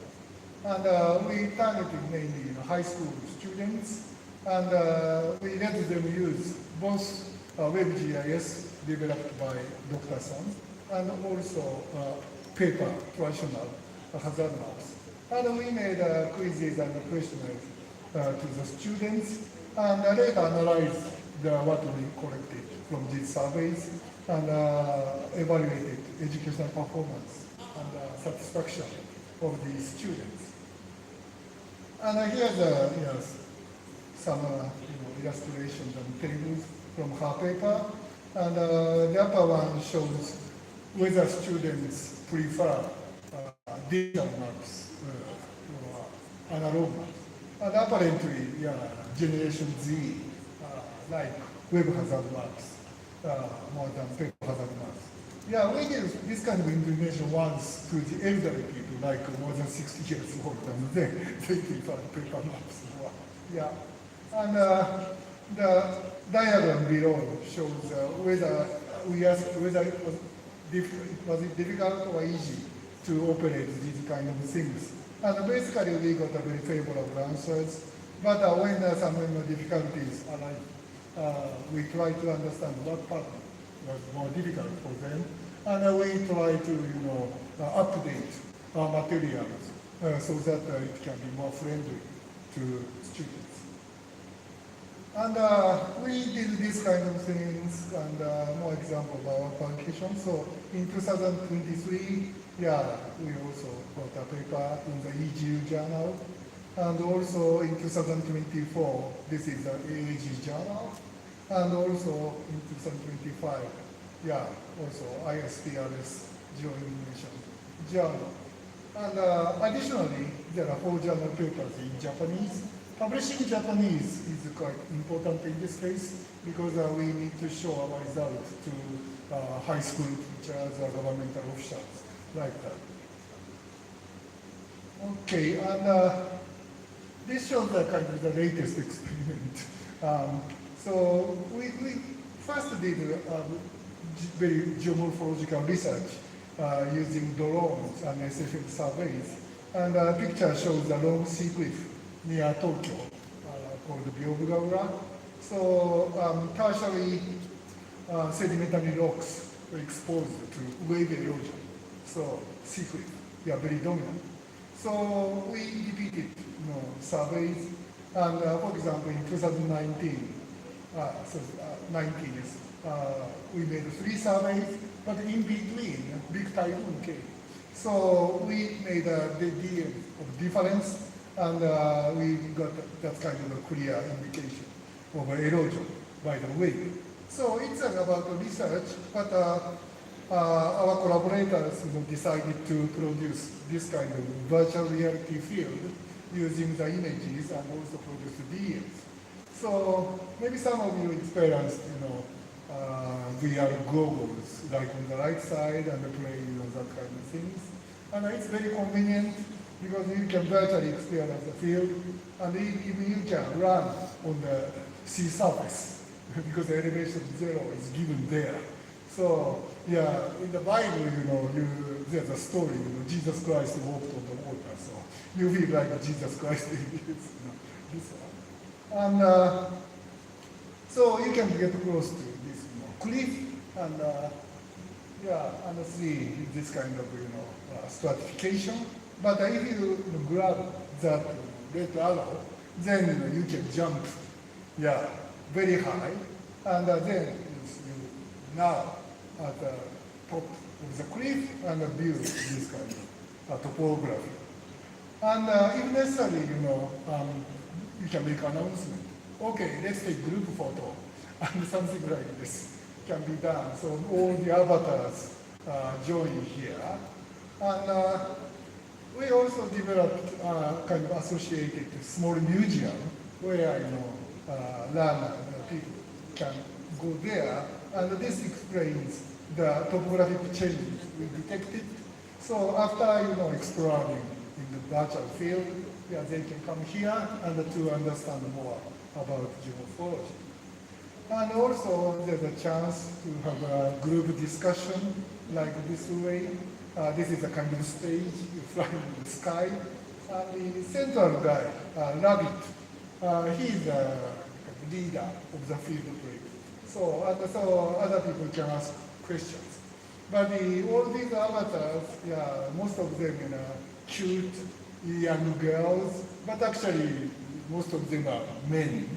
And we targeted mainly high school students. And we let them use both WebGIS developed by Dr. Son and also paper, traditional hazard maps. And we made quizzes and questionnaires to the students, and later analyzed what we collected from these surveys and evaluated educational performance and satisfaction of these students. And here's some illustrations and tables from her paper. And the upper one shows whether students prefer digital maps or analog maps. And apparently, Generation Z like web hazard maps more than paper hazard maps. Yeah, we give this kind of information once to the elderly people, like more than 60 years old, and they prefer paper maps. Yeah. And the diagram below shows whether it was difficult or easy to operate these kind of things. And basically we got a very favorable answers. But when some difficulties arise, we try to understand what part was more difficult for them. And we try to update our materials so that it can be more friendly to students. And we did these kind of things and more example of our publication. So in 2023, yeah, we also got a paper in the EGU journal. And also in 2024, this is the AAG journal. And also in 2025, yeah, also ISPRS Geoinnovation journal. And additionally, there are 4 journal papers in Japanese. Publishing Japanese is quite important in this case because we need to show our results to high school teachers or governmental officials like that. Okay, and this shows the kind of the latest experiment. So we first did very geomorphological research using drones and SFM surveys. And the picture shows the long sea cliff near Tokyo called Byobugaura. So tertiary sedimentary rocks were exposed to wave erosion. So sea cliff, yeah, very dominant. So we repeated surveys. And for example, in 2019, 19 is, we made 3 surveys, but in between, big typhoon came. So we made a DM of difference, and we got that kind of a clear indication of erosion by the wave. So it's about research, but our collaborators decided to produce this kind of virtual reality field using the images and also produce DMs. So maybe some of you experienced, VR goggles, like on the right side and play, that kind of things. And it's very convenient because you can virtually experience the field, and even you can run on the sea surface because the elevation 0 is given there. So yeah, in the Bible, there's a story, Jesus Christ walked on the water, so you feel like Jesus Christ is this one. And so you can get close to this cliff and and see this kind of stratification. But if you grab that red arrow, then you can jump, very high, and then you now at the top of the cliff and view this kind of topography. And if necessary, you can make announcement. Okay, let's take group photo, and something like this can be done. So all the avatars join here. And we also developed kind of associated small museum where learners, people can go there, and this explains the topographic changes we detected. So after exploring in the virtual field, they can come here and to understand more about geomorphology. And also there's a chance to have a group discussion like this way. This is a kind of stage, you fly in the sky. And the central guy, Rabbit, he's the leader of the field project. So other people can ask questions. But all these avatars, most of them cute young girls, but actually most of them are men.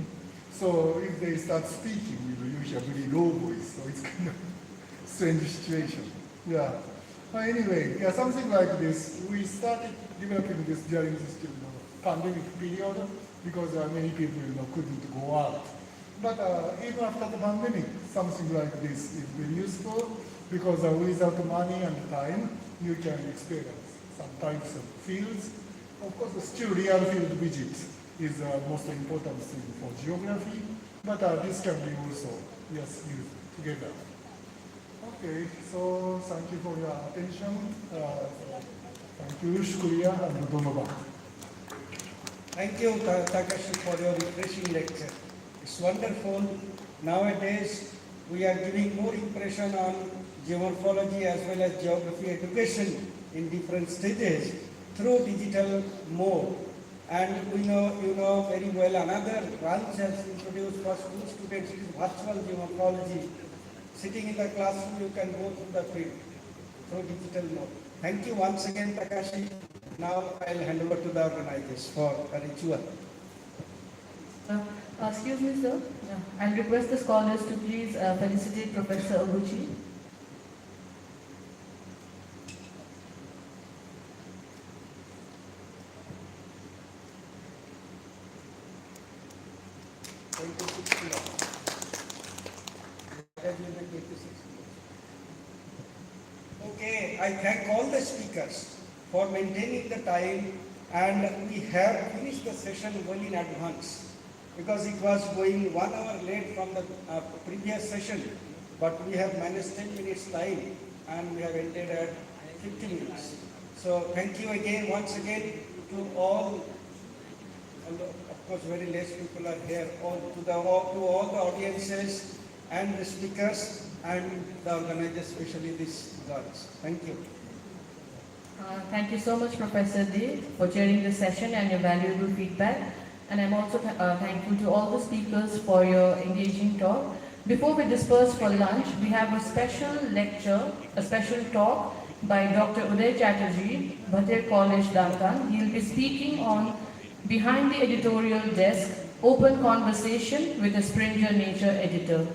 So if they start speaking, you hear very low voice, so it's kind of strange situation. Anyway, something like this. We started developing this during this pandemic period because many people couldn't go out. But even after the pandemic, something like this is very useful because without money and time, you can experience some types of fields. Of course, still real field visit is the most important thing for geography, but this can be also used together. Okay, so thank you for your attention. Thank you, Shukriya, and Donovan. Thank you, Takashi, for your refreshing lecture. It's wonderful. Nowadays, we are giving more impression on geomorphology as well as geography education in different stages through digital mode. And we know, very well, another branch has introduced for school students is virtual geomorphology. Sitting in the classroom, you can go through the field through digital mode. Thank you once again, Takashi. Now I'll hand over to the organizers for a ritual. Excuse me, sir. Yeah. I'll request the scholars to please felicitate Professor Oguchi. Okay, I thank all the speakers for maintaining the time, and we have finished the session well in advance because it was going 1 hour late from the previous session, but we have managed 10 minutes time and we have ended at 50 minutes. So thank you again, once again, to all, of course very less people are here, to all the audiences and the speakers and the organizers, especially these girls. Thank you. Thank you so much, Professor Day, for chairing the session and your valuable feedback. And I'm also thankful to all the speakers for your engaging talk. Before we disperse for lunch, we have a special lecture, a special talk by Dr. Uday Chatterjee, Bhatir College, Dankan. He'll be speaking on Behind the Editorial Desk, Open Conversation with a Springer Nature Editor.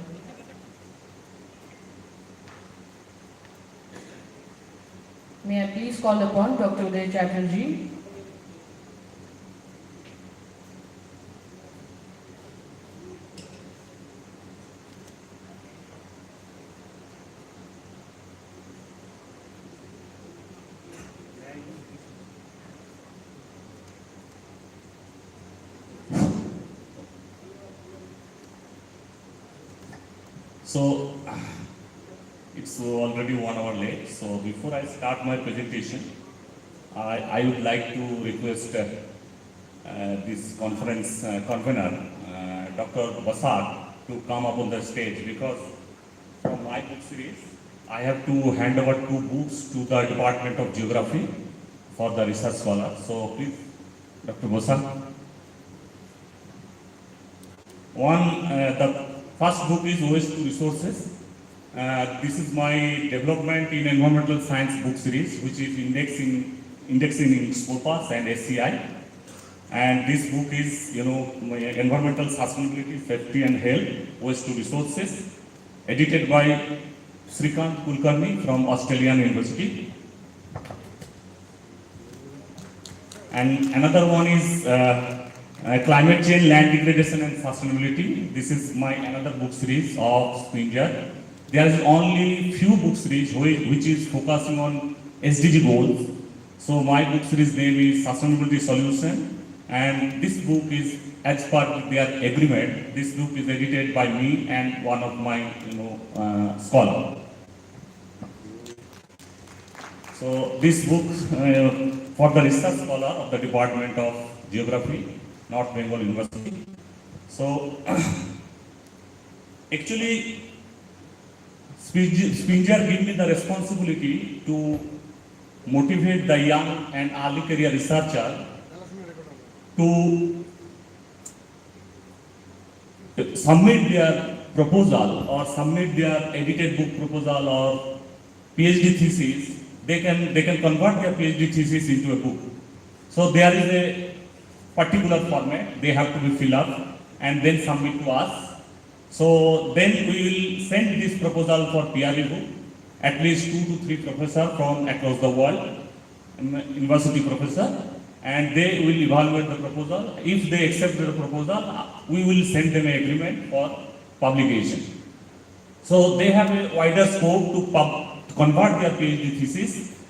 May I please call upon Dr. Uday Chatterjee. So, it's already 1 hour late. So before I start my presentation, I would like to request this conference convener, Dr. Basad, to come up on the stage, because from my book series, I have to hand over 2 books to the Department of Geography for the research scholar. So please, Dr. Basad. The first book is Waste to Resources. This is my development in environmental science book series, which is indexing in Scopus and SCI. And this book is, my environmental sustainability, safety and health, waste to resources, edited by Srikant Kulkarni from Australian University. And another one is climate change, land degradation and sustainability. This is my another book series of Springer. There is only few book series which is focusing on SDG goals. So my book series name is Sustainability Solution, and this book is as part of their agreement. This book is edited by me and one of my scholar. So this book for the research scholar of the Department of Geography, North Bengal University. So actually, Springer gave me the responsibility to motivate the young and early career researcher to submit their proposal or submit their edited book proposal or PhD thesis. They can convert their PhD thesis into a book. So there is a particular format they have to be filled up and then submit to us. So then we will send this proposal for peer review, at least 2 to 3 professors from across the world, university professor, and they will evaluate the proposal. If they accept the proposal, we will send them an agreement for publication. So they have a wider scope to convert their PhD thesis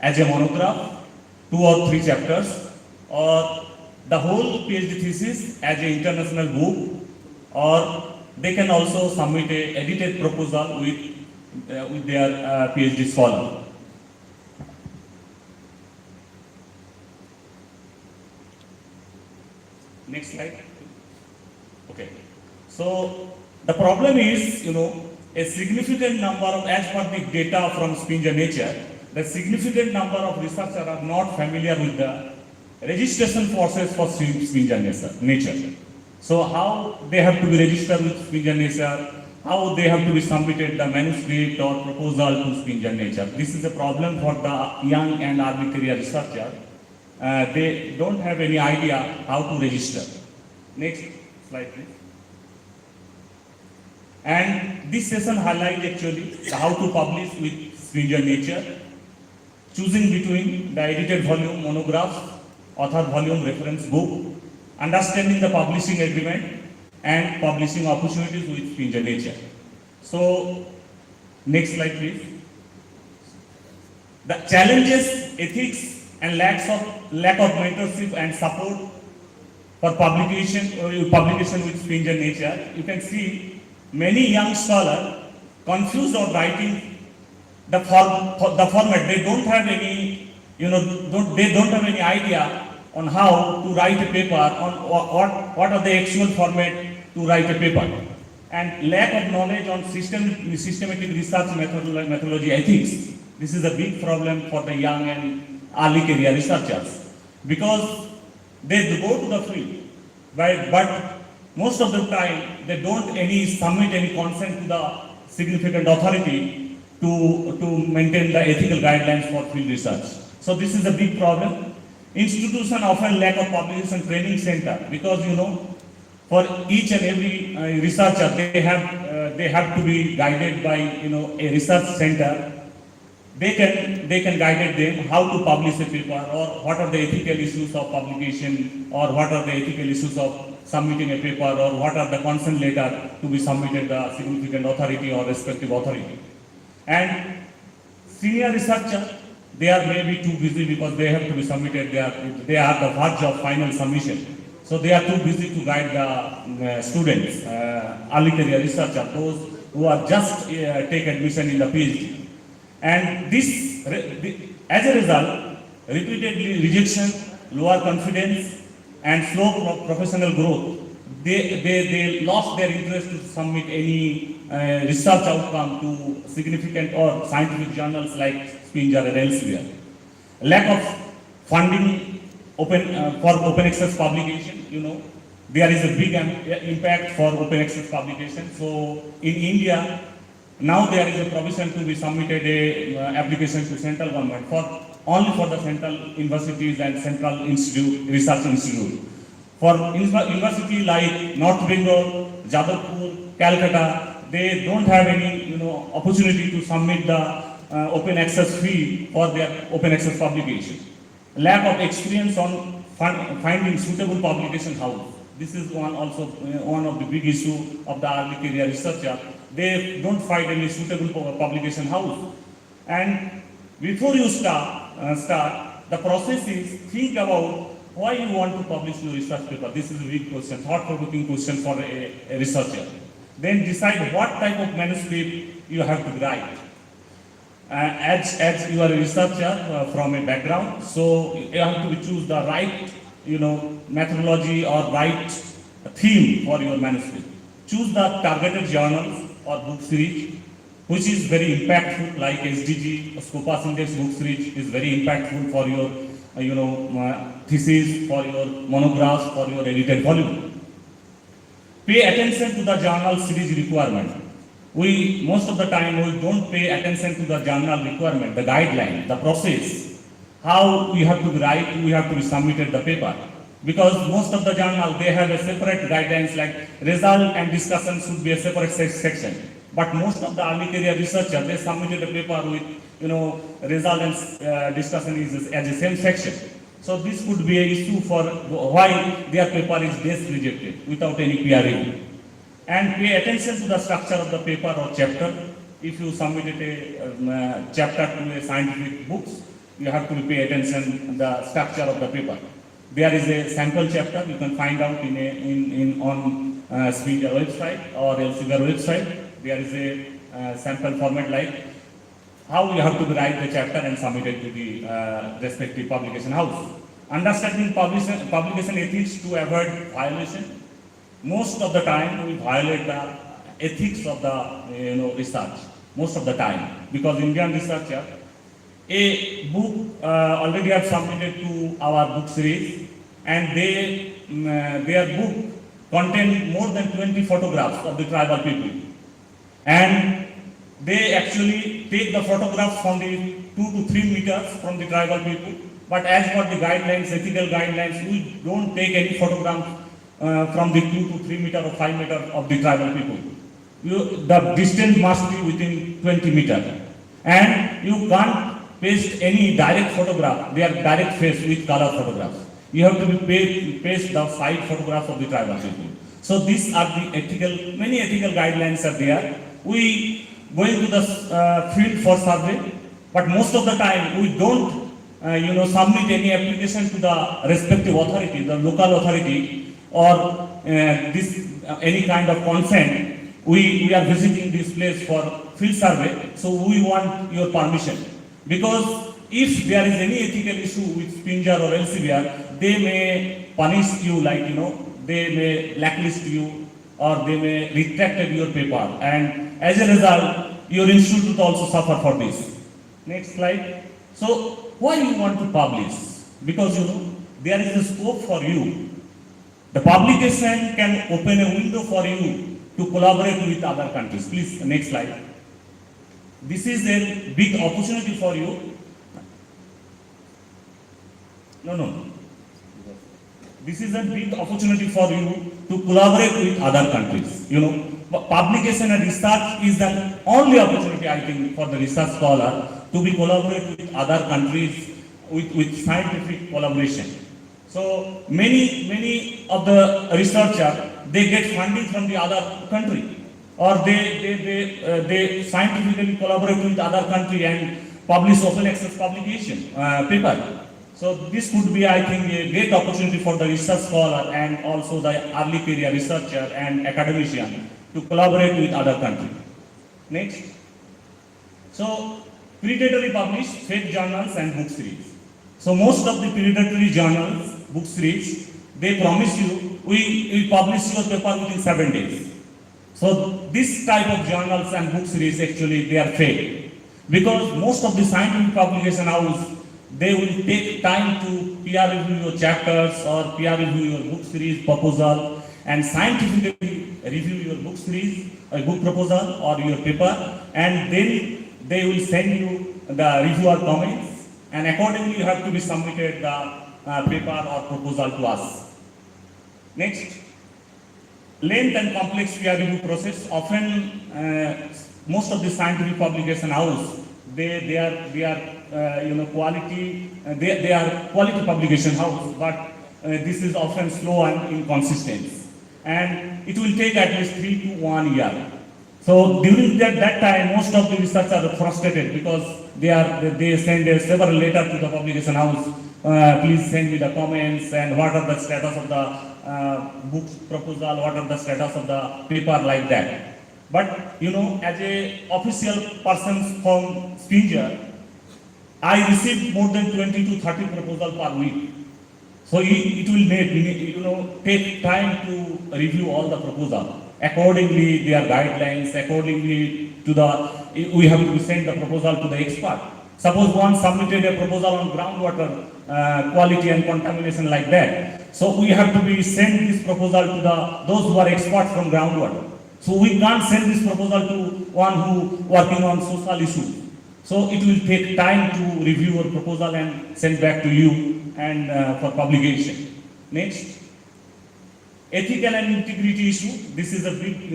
as a monograph, 2 or 3 chapters, or the whole PhD thesis as an international book, or they can also submit an edited proposal with their PhD scholar. Next slide. Okay. So the problem is, a significant number of, as per the data from Springer Nature, the significant number of researchers are not familiar with the registration process for Springer Nature. So how they have to be registered with Springer Nature, how they have to be submitted the manuscript or proposal to Springer Nature. This is a problem for the young and early career researcher. They don't have any idea how to register. Next slide please. And this session highlights actually how to publish with stringent nature, choosing between the edited volume, monographs, author volume, reference book, understanding the publishing agreement, and publishing opportunities with stringent nature. So, next slide please. The challenges, ethics, and lack of mentorship and support for publication with stringent nature. You can see many young scholars confused of writing the format. They don't have any, they don't have any idea on how to write a paper, on what are the actual format to write a paper. And lack of knowledge on systematic research methodology ethics. This is a big problem for the young and early career researchers, because they go to the field, but most of the time they don't submit any consent to the significant authority to maintain the ethical guidelines for field research. So this is a big problem. Institution often lack of publication training center, because for each and every researcher they have to be guided by a research center. They can guide them how to publish a paper, or what are the ethical issues of publication, or what are the ethical issues of submitting a paper, or what are the consent letter to be submitted the significant authority or respective authority. And senior researcher, they are maybe too busy because they have to be submitted. They are the verge of final submission. So they are too busy to guide the students, early career researcher, those who are just take admission in the PhD. And this, as a result, repeatedly rejection, lower confidence, and slow professional growth. They lost their interest to submit any research outcome to significant or scientific journals like Springer and elsewhere. Lack of funding for open access publication. There is a big impact for open access publication. So in India, now there is a provision to be submitted a application to central government only for the central universities and central research institute. For university like North Bengal, Jadavpur, Calcutta, they don't have any opportunity to submit the open access fee for their open access publication. Lack of experience on finding suitable publication house. This is one of the big issue of the early career researcher. They don't find any suitable publication house. And before you start, the process is think about why you want to publish your research paper. This is a big question, thought-provoking question for a researcher. Then decide what type of manuscript you have to write. As you are a researcher from a background, so you have to choose the right, methodology or right theme for your manuscript. Choose the targeted journals or book series, which is very impactful, like SDG, Scopus Index book series is very impactful for your, thesis, for your monographs, for your edited volume. Pay attention to the journal series requirement. Most of the time, we don't pay attention to the journal requirement, the guideline, the process, how we have to write, we have to be submitted the paper. Because most of the journal, they have a separate guidelines like result and discussion should be a separate section. But most of the early career researchers, they submitted a paper with, result and discussion is as the same section. So this could be an issue for why their paper is less rejected without any peer review. And pay attention to the structure of the paper or chapter. If you submitted a chapter to a scientific books, you have to pay attention to the structure of the paper. There is a sample chapter you can find out on Springer website or Elsevier website. There is a sample format like how you have to write the chapter and submit it to the respective publication house. Understanding publication ethics to avoid violation. Most of the time we violate the ethics of the research. Most of the time, because Indian researcher, a book already have submitted to our book series, and their book contain more than 20 photographs of the tribal people, and they actually take the photographs from the 2 to 3 meters from the tribal people. But as per the guidelines, ethical guidelines, we don't take any photographs from the 2 to 3 meter or 5 meter of the tribal people. The distance must be within 20 meter. And you can't paste any direct photograph, their direct face with color photographs. You have to paste the side photographs of the tribal people. So these are the many ethical guidelines are there. We going to the field for survey, but most of the time we don't submit any application to the respective authority, the local authority, or any kind of consent. We are visiting this place for field survey, so we want your permission. Because if there is any ethical issue with Spinger or Elsevier, they may punish you, like, they may blacklist you, or they may retract your paper. And as a result, your institute will also suffer for this. Next slide. So, why you want to publish? Because, there is a scope for you. The publication can open a window for you to collaborate with other countries. Please, next slide. This is a big opportunity for you. No. This is a big opportunity for you to collaborate with other countries. Publication and research is the only opportunity, I think, for the research scholar to be collaborate with other countries with scientific collaboration. So many of the researchers, they get funding from the other country, or they scientifically collaborate with other country and publish open access publication paper. So this could be, I think, a great opportunity for the research scholar and also the early career researcher and academician to collaborate with other countries. Next. So predatory published fake journals and book series. So most of the predatory journals, book series, they promise you, we publish your paper within 7 days. So this type of journals and book series, actually, they are fake. Because most of the scientific publication house, they will take time to peer review your chapters or peer review your book series proposal and scientifically review your book series, book proposal or your paper, and then they will send you the reviewer comments, and accordingly you have to be submitted the paper or proposal to us. Next, length and complex peer review process. Often, most of the scientific publication house, they are quality. They are quality publication house, but this is often slow and inconsistent, and it will take at least 3 to 1 year. So during that time, most of the researchers are frustrated because they send several letters to the publication house. Please send me the comments and what are the status of the book proposal, what are the status of the paper, like that. But as a official person from Spinger, I receive more than 20 to 30 proposals per week. So it will take time to review all the proposals. Accordingly, their guidelines, accordingly we have to send the proposal to the expert. Suppose one submitted a proposal on groundwater quality and contamination, like that. So we have to send this proposal to those who are experts from groundwater. So we can't send this proposal to one who working on social issues. So it will take time to review your proposal and send back to you and for publication. Next, ethical and integrity issue. This is a big,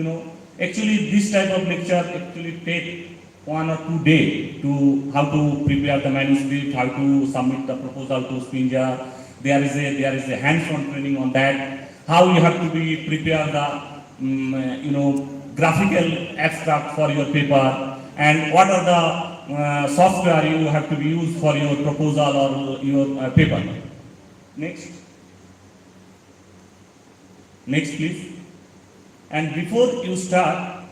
actually this type of lecture actually take 1 or 2 days to how to prepare the manuscript, how to submit the proposal to Spinger. There is a hands-on training on that. How you have to prepare the graphical abstract for your paper, and what are the software you have to be used for your proposal or your paper. Next, please. And before you start,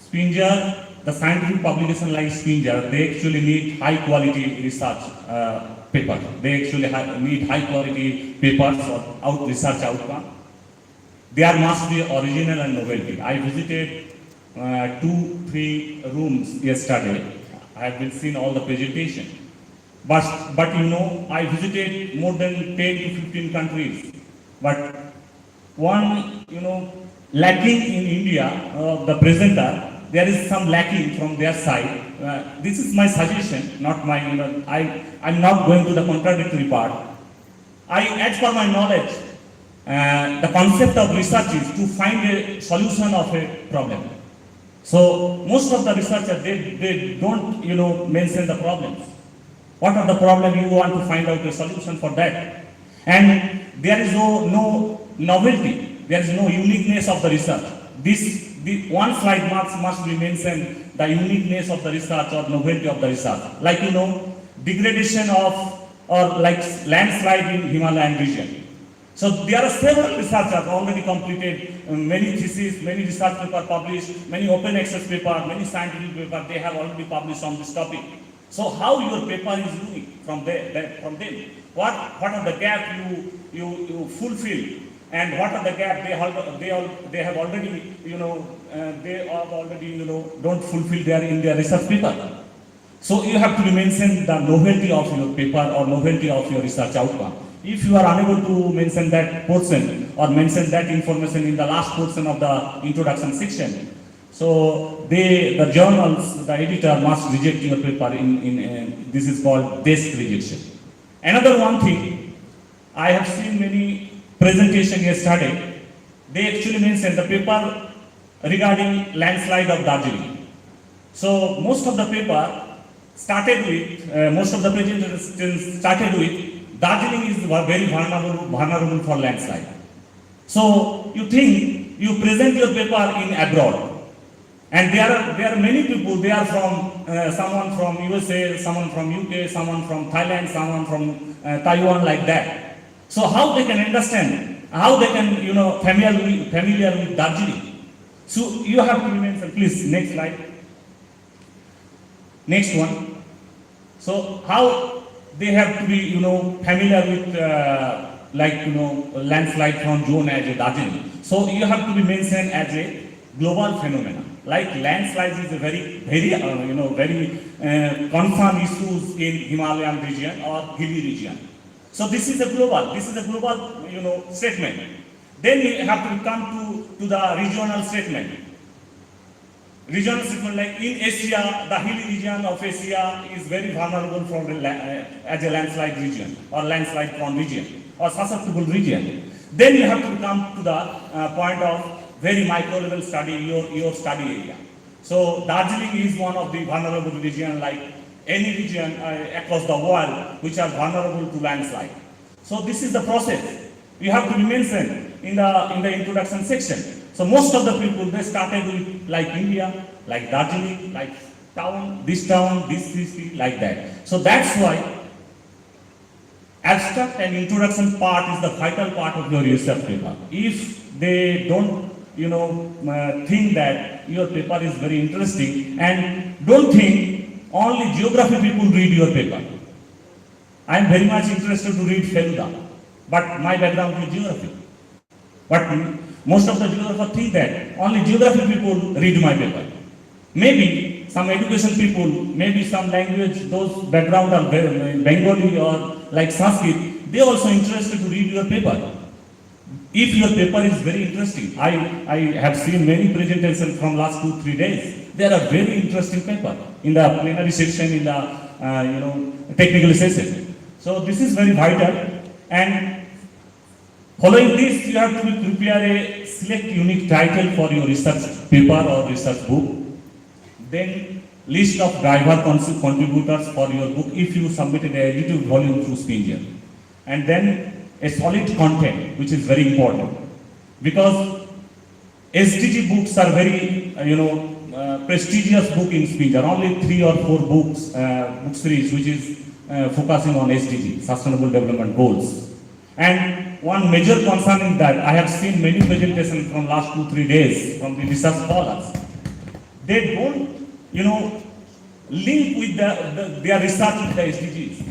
Spinger, the scientific publication like Spinger, they actually need high quality research paper. They actually need high quality papers or research outcome. There must be original and novelty. I visited 2-3 rooms yesterday. I have been seen all the presentation. But I visited more than 10 to 15 countries. But one, lacking in India, the presenter, there is some lacking from their side. This is my suggestion, not my, I'm not going to the contradictory part. As per my knowledge, the concept of research is to find a solution of a problem. So most of the researchers, they don't, mention the problems. What are the problems you want to find out a solution for that? And there is no novelty, there is no uniqueness of the research. The one slide must be mentioned the uniqueness of the research or novelty of the research. Like degradation of or like landslide in Himalayan region. So there are several researchers already completed many theses, many research papers published, many open access papers, many scientific papers they have already published on this topic. So how your paper is unique from them? What are the gaps you fulfill, and what are the gaps they have already don't fulfill in their research paper. So you have to mention the novelty of your paper or novelty of your research outcome. If you are unable to mention that portion or mention that information in the last portion of the introduction section, so the journals, the editor must reject your paper this is called desk rejection. Another one thing, I have seen many presentations yesterday, they actually mentioned the paper regarding landslide of Darjeeling. So most of the paper started with, most of the presentations started with, Darjeeling is very vulnerable for landslide. So you think you present your paper in abroad, and there are many people. They are from someone from USA, someone from UK, someone from Thailand, someone from Taiwan, like that. So how they can understand? How they can familiar with Darjeeling? So you have to mention. Please, next slide. Next one. So how they have to be, familiar with, landslide from zone as a Darjeeling. So you have to be mentioned as a global phenomenon. Like landslides is a very concerned issues in Himalayan region or hilly region. So this is a global statement. Then you have to come to the regional statement. Regional statement, like in Asia, the hilly region of Asia is very vulnerable as a landslide region or landslide prone region or susceptible region. Then you have to come to the point of very micro level study, your study area. So Darjeeling is one of the vulnerable region, like any region across the world which are vulnerable to landslide. So this is the process. You have to be mentioned in the introduction section. So most of the people, they started with like India, like Darjeeling, like town, this, like that. So that's why abstract and introduction part is the vital part of your research paper. If they don't, think that your paper is very interesting, and don't think only geography people read your paper. I am very much interested to read Feluda, but my background is geography. But most of the geographers think that only geography people read my paper. Maybe some education people, maybe some language, those background are Bengali or like Sanskrit, they also interested to read your paper. If your paper is very interesting, I have seen many presentations from last 2-3 days. They are very interesting paper in the plenary section, in the technical session. So this is very vital, and following this, you have to prepare a select unique title for your research paper or research book. Then list of driver contributors for your book if you submitted an edited volume through Spinner. And then a solid content, which is very important. Because SDG books are very, prestigious book in Spinner. Only 3 or 4 books, book series, which is focusing on SDG, Sustainable Development Goals. And one major concern is that I have seen many presentations from last 2-3 days from the research scholars. They don't, link with their research with the SDGs.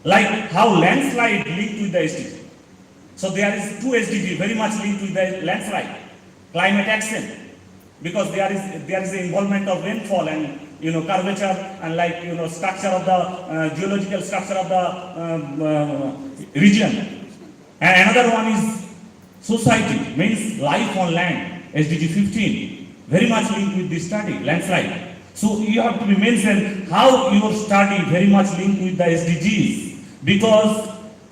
Like how landslide linked with the SDG. So there is 2 SDG very much linked with the landslide. Climate action, because there is the involvement of rainfall and curvature and structure of the geological structure of the region. And another one is society, means life on land, SDG 15, very much linked with this study, landslide. So you have to be mentioned how your study very much linked with the SDGs, because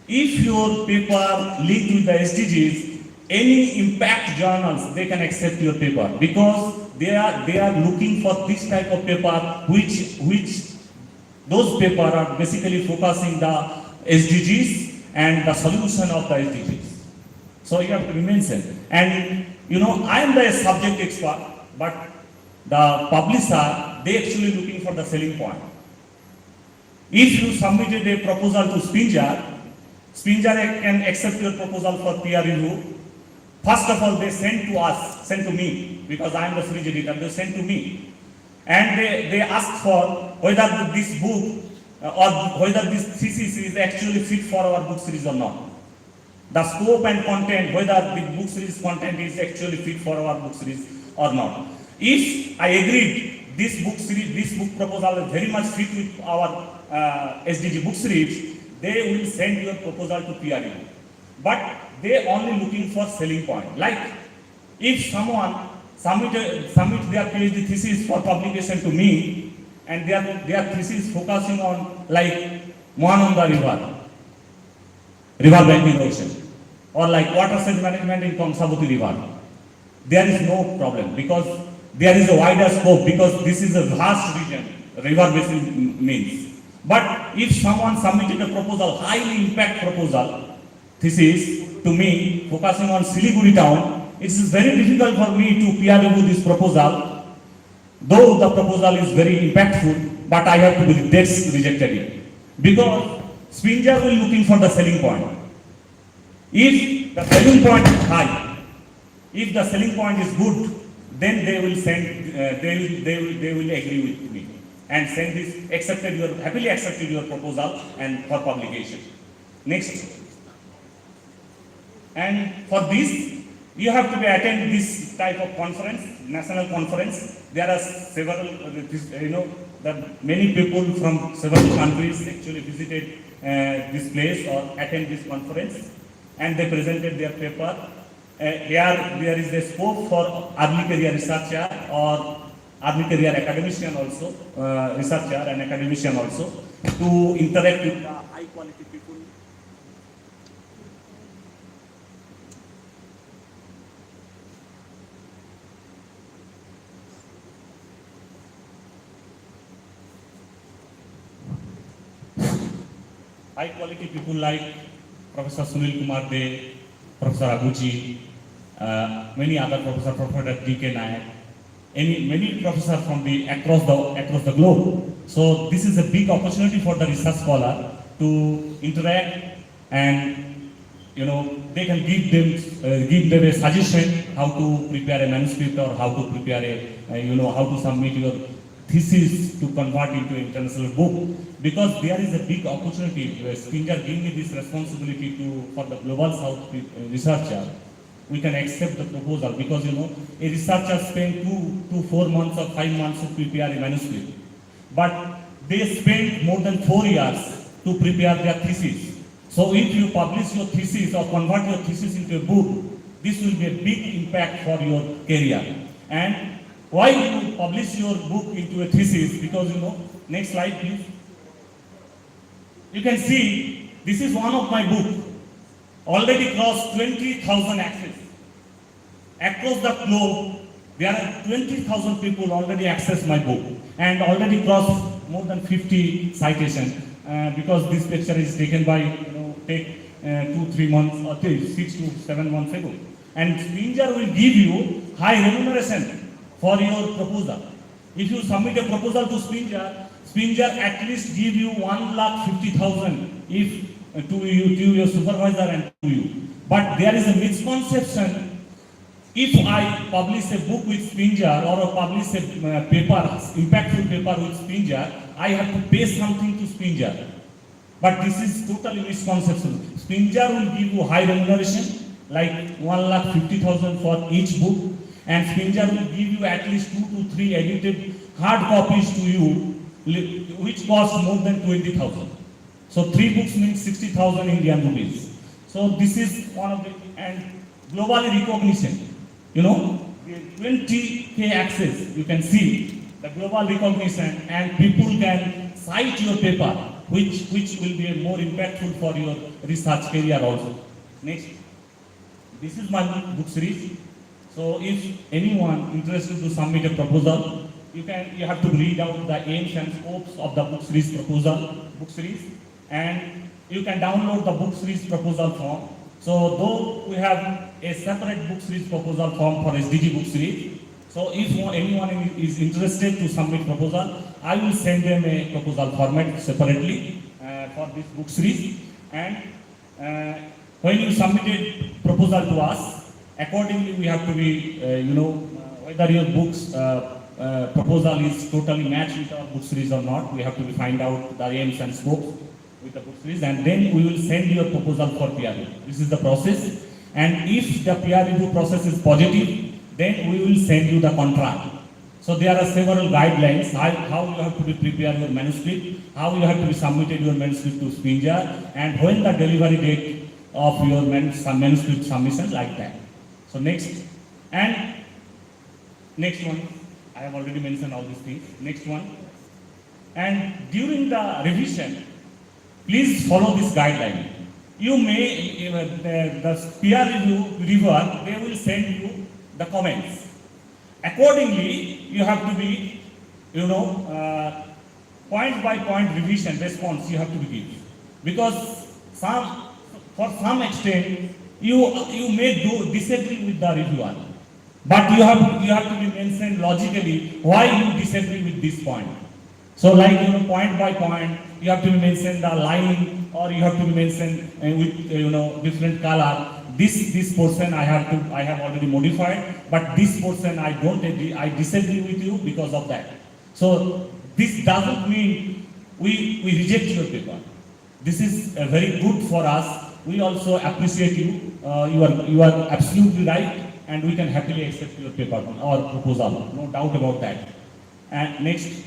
if your paper linked with the SDGs, any impact journals, they can accept your paper because they are looking for this type of paper which those paper are basically focusing the SDGs and the solution of the SDGs. So you have to mention. And you know, I am the subject expert, but the publisher, they actually looking for the selling point. If you submitted a proposal to Spinger can accept your proposal for peer review. First of all, they send to me, because I am the series editor, they send to me. And they ask for whether this book or whether this thesis is actually fit for our book series or not. The scope and content, whether the book series content is actually fit for our book series or not. If I agreed this book proposal is very much fit with our SDG book series, they will send your proposal to peer review. But they only looking for selling point. Like if someone submit their PhD thesis for publication to me, and their thesis focusing on like Mohananda river bank erosion, or like watershed management in Kamsabati river, there is no problem because there is a wider scope, because this is a vast region, river basin means. But if someone submitted a proposal, highly impact proposal, thesis to me, focusing on Siliguri town, it is very difficult for me to peer review this proposal, though the proposal is very impactful, but I have to be rejected it. Because Spinger will looking for the selling point. If the selling point is high, if the selling point is good, then they will send, they will agree with me and send this, happily accepted your proposal and for publication. Next. And for this, you have to attend this type of conference, national conference. There are several, many people from several countries actually visited this place or attend this conference, and they presented their paper. Here there is a scope for early career researcher or early career academician also, researcher and academician also, to interact with the high quality people. High quality people like Professor Sunil Kumar De, Professor Aguchi, many other professors, Professor D.K. Nayak, many professors from across the globe. So this is a big opportunity for the research scholar to interact, and they can give them a suggestion how to prepare a manuscript or how to prepare how to submit your thesis to convert into an international book. Because there is a big opportunity. Spinger gave me this responsibility for the Global South researcher. We can accept the proposal because a researcher spent 2 to 4 months or 5 months to prepare a manuscript. But they spent more than 4 years to prepare their thesis. So if you publish your thesis or convert your thesis into a book, this will be a big impact for your career. And why you publish your book into a thesis? Because next slide please. You can see this is one of my book. Already crossed 20,000 access. Across the globe, there are 20,000 people already access my book and already crossed more than 50 citations because this picture is taken by 2-3 months or 6 to 7 months ago. And Spinger will give you high remuneration for your proposal. If you submit a proposal to Spinger at least give you 1,50,000 if to your supervisor and to you. But there is a misconception. If I publish a book with Spinger or publish a impactful paper with Spinger, I have to pay something to Spinger. But this is totally misconception. Spinger will give you high remuneration, like 1,50,000 for each book, and Spinger will give you at least 2 to 3 edited hard copies to you, which cost more than 20,000. So 3 books means 60,000 Indian rupees. So this is one of the, and globally recognition, 20K access, you can see the global recognition, and people can cite your paper which will be more impactful for your research career also. Next, this is my book series. So if anyone interested to submit a proposal, you have to read out the aims and scopes of the book series, and you can download the book series proposal form. So though we have a separate book series proposal form for SDG book series, so if anyone is interested to submit proposal, I will send them a proposal format separately for this book series. And when you submitted proposal to us, accordingly we have to be, whether your book's proposal is totally matched with our book series or not. We have to find out the aims and scopes with the book series, and then we will send your proposal for peer review. This is the process. And if the peer review process is positive, then we will send you the contract. So there are several guidelines, how you have to be prepare your manuscript, how you have to be submitted your manuscript to Spinjar, and when the delivery date of your manuscript submission, like that. So next one, I have already mentioned all these things. Next one, and during the revision, please follow this guideline. You may, the peer reviewer, they will send you the comments. Accordingly, you have to be, point by point revision response you have to give. Because for some extent, you may disagree with the reviewer. But you have to be mentioned logically why you disagree with this point. So like, point by point, you have to mention the line, or you have to mention with, different color. This portion I have already modified, but this portion I don't agree, I disagree with you because of that. So this doesn't mean we reject your paper. This is very good for us. We also appreciate you. You are absolutely right, and we can happily accept your paper or proposal. No doubt about that. And next.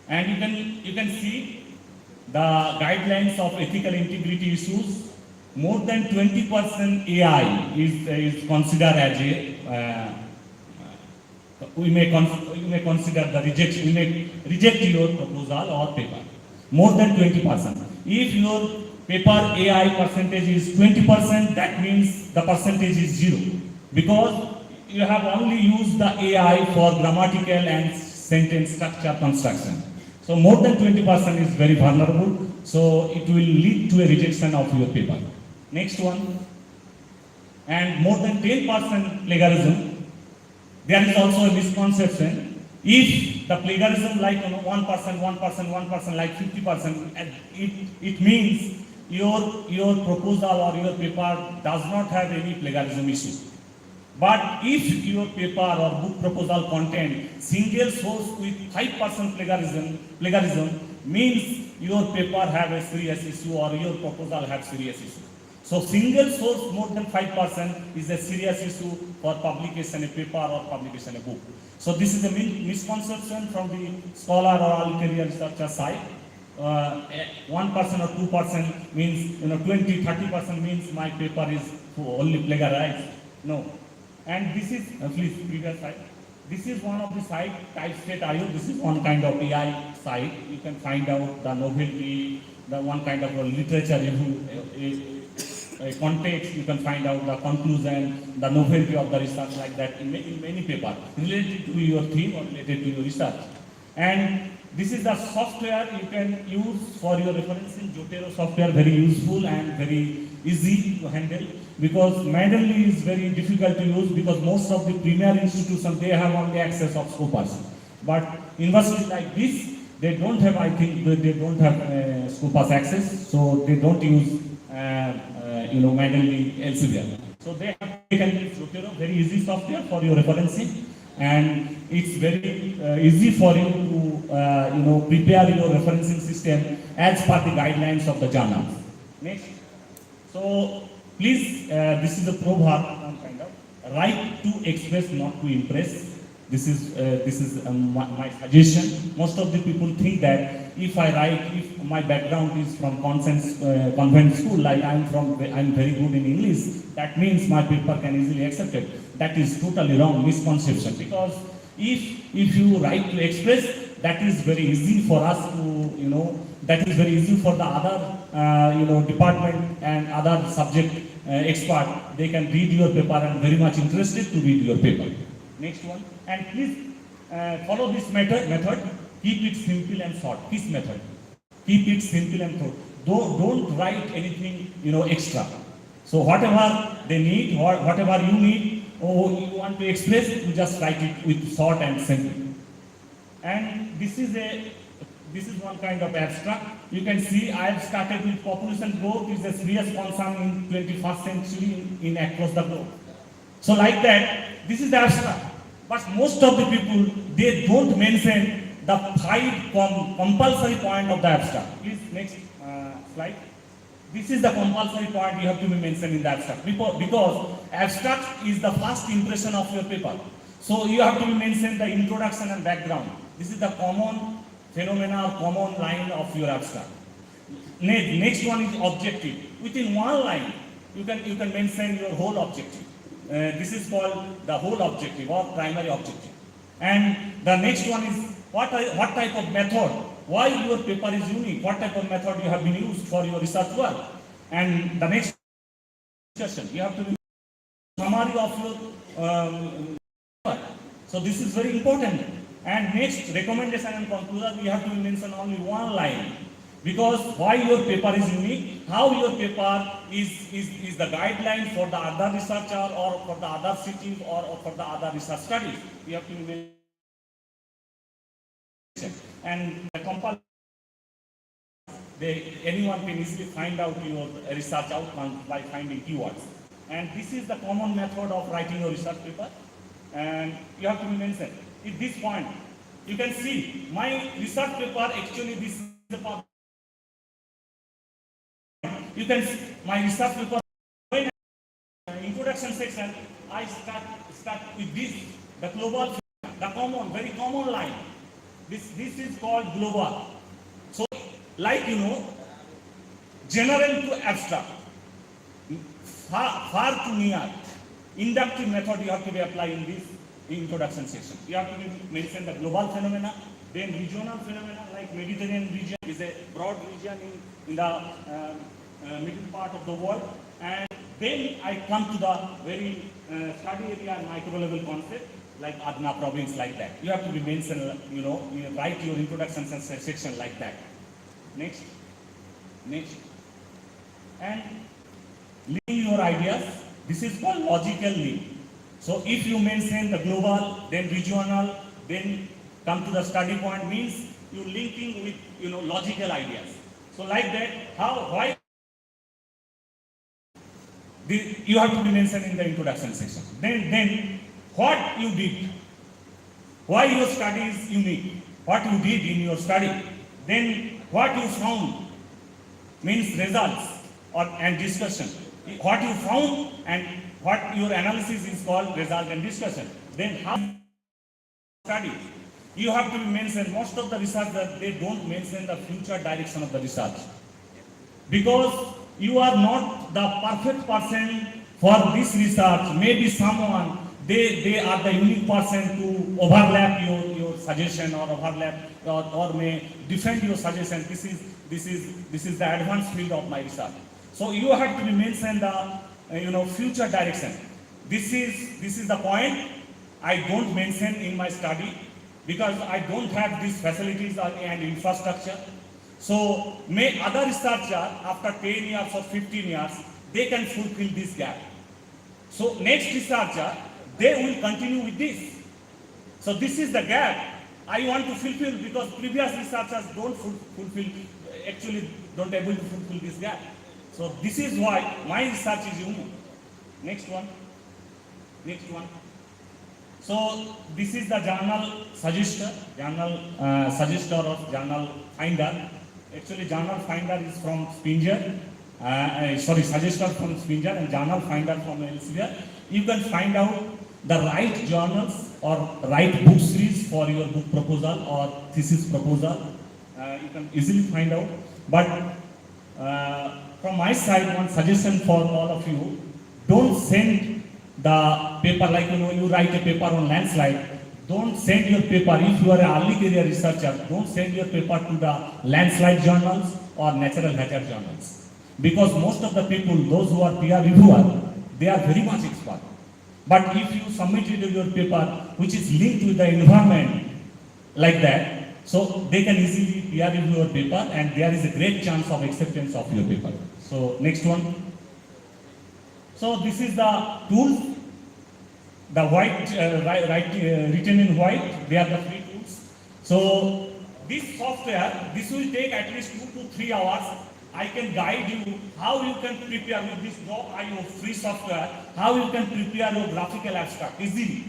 And you can see the guidelines of ethical integrity issues. More than 20% AI is considered as a we may consider the rejection. We may reject your proposal or paper. More than 20%. If your paper AI percentage is 20%, that means the percentage is 0, because you have only used the AI for grammatical and sentence structure construction. So more than 20% is very vulnerable, so it will lead to a rejection of your paper. Next one. And more than 10% plagiarism. There is also a misconception. If the plagiarism like 1%, like 50%, it means your proposal or your paper does not have any plagiarism issue. But if your paper or book proposal contain single source with 5% plagiarism means your paper have a serious issue or your proposal have serious issue. So single source more than 5% is a serious issue for publication a paper or publication a book. So this is a misconception from the scholar or early career researcher side. 1% or 2% means 20-30% means my paper is only plagiarized. No. And this is, please, previous slide. This is one of the site, TypeState.io. This is one kind of AI site. You can find out the novelty, the one kind of literature review, context. You can find out the conclusion, the novelty of the research, like that in many papers related to your theme or related to your research. And this is the software you can use for your referencing. Jotero software, very useful and very easy to handle, because manually is very difficult to use, because most of the premier institutions, they have only access of Scopus. But universities like this, they don't have, I think, they don't have Scopus access, so they don't use manually Elsevier. So they can use Jotero, very easy software for your referencing, and it's very easy for you to prepare your referencing system as per the guidelines of the journals. Next. So please, this is a proverb, kind of right to express, not to impress. This is my suggestion. Most of the people think that if I write, if my background is from convent school, like I'm very good in English, that means my paper can easily accept it. That is totally wrong, misconception. Because if you write to express, that is very easy for us to, that is very easy for the other, department and other subject expert. They can read your paper and very much interested to read your paper. Next one. And please follow this method. Keep it simple and short. This method. Keep it simple and short. Don't write anything, extra. So whatever they need, whatever you need, or you want to express, you just write it with short and simple. And this is one kind of abstract. You can see I have started with population growth is a serious concern in 21st century in across the globe. So like that, this is the abstract. But most of the people, they don't mention the 5 compulsory point of the abstract. Please, next slide. This is the compulsory point you have to be mentioned in the abstract. Because abstract is the first impression of your paper. So you have to mention the introduction and background. This is the common phenomena or common line of your abstract. Next one is objective. Within one line, you can mention your whole objective. This is called the whole objective or primary objective. And the next one is what type of method, why your paper is unique, what type of method you have been used for your research work. And the next question, you have to be summary of your work. So this is very important. And next, recommendation and conclusion, we have to mention only one line. Because why your paper is unique, how your paper is the guideline for the other researcher or for the other cities or for the other research studies. We have to mention. And the compulsion, anyone can easily find out your research outcome by finding keywords. And this is the common method of writing your research paper. And you have to mention. At this point, you can see my research paper, actually this is the part. You can see my research paper. When introduction section, I start with this, the global, the common, very common line. This is called global. So, like general to abstract, far to near, inductive method you have to be applied in this introduction section. You have to mention the global phenomena, then regional phenomena like Mediterranean region is a broad region in the middle part of the world, and then I come to the very study area and micro level concept like Adna province, like that. You have to be mentioned, you write your introduction section like that. Next. And link your ideas. This is called logical link. So if you mention the global, then regional, then come to the study point, means you linking with logical ideas. So like that, why you have to be mentioned in the introduction section. Then what you did, why your study is unique, what you did in your study, then what you found, means results and discussion. What you found and what your analysis is called result and discussion. Then how study. You have to mention, most of the researchers, they don't mention the future direction of the research. Because you are not the perfect person for this research. Maybe someone, they are the unique person to overlap your suggestion or overlap or may defend your suggestion. This is the advanced field of my research. So you have to mention the future direction. This is the point I don't mention in my study because I don't have these facilities and infrastructure. So may other researcher after 10 years or 15 years, they can fulfill this gap. So next researcher, they will continue with this. So this is the gap I want to fulfill because previous researchers don't fulfill, actually don't able to fulfill this gap. So this is why my research is unique. Next one. So this is the journal suggester or journal finder. Actually, journal finder is from Spinger. Suggester from Spinger and journal finder from Elsevier. You can find out the right journals or right book series for your book proposal or thesis proposal. You can easily find out. But from my side, one suggestion for all of you: don't send the paper like you write a paper on landslide. don't send your paper, if you are an early career researcher, don't send your paper to the landslide journals or natural hazard journals. Because most of the people, those who are peer reviewer, they are very much expert. But if you submitted your paper which is linked with the environment like that, so they can easily peer review your paper and there is a great chance of acceptance of your paper. So next one. So this is the tools, the white, written in white, they are the free tools. So this software, this will take at least 2 to 3 hours. I can guide you how you can prepare with this .io free software, how you can prepare your graphical abstract easily.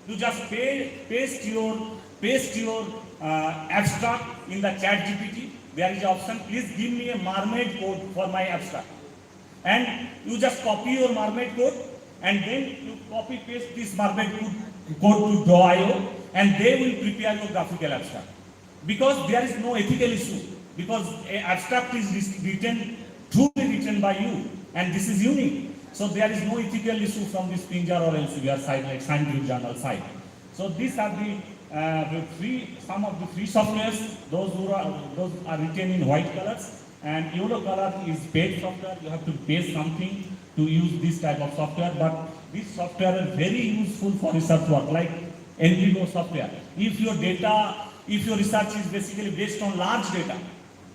You just paste your abstract in the chat GPT. There is an option, please give me a mermaid code for my abstract. And you just copy your mermaid code and then you copy paste this mermaid code to .io and they will prepare your graphical abstract. Because there is no ethical issue. Because an abstract is truly written by you and this is unique. So there is no ethical issue from this Pinjar or Elsevier side, like scientific journal side. So these are some of the free softwares. Those are written in white colors, and yellow color is paid software. You have to pay something to use this type of software. But this software is very useful for research work, like NVivo software. If your research is basically based on large data,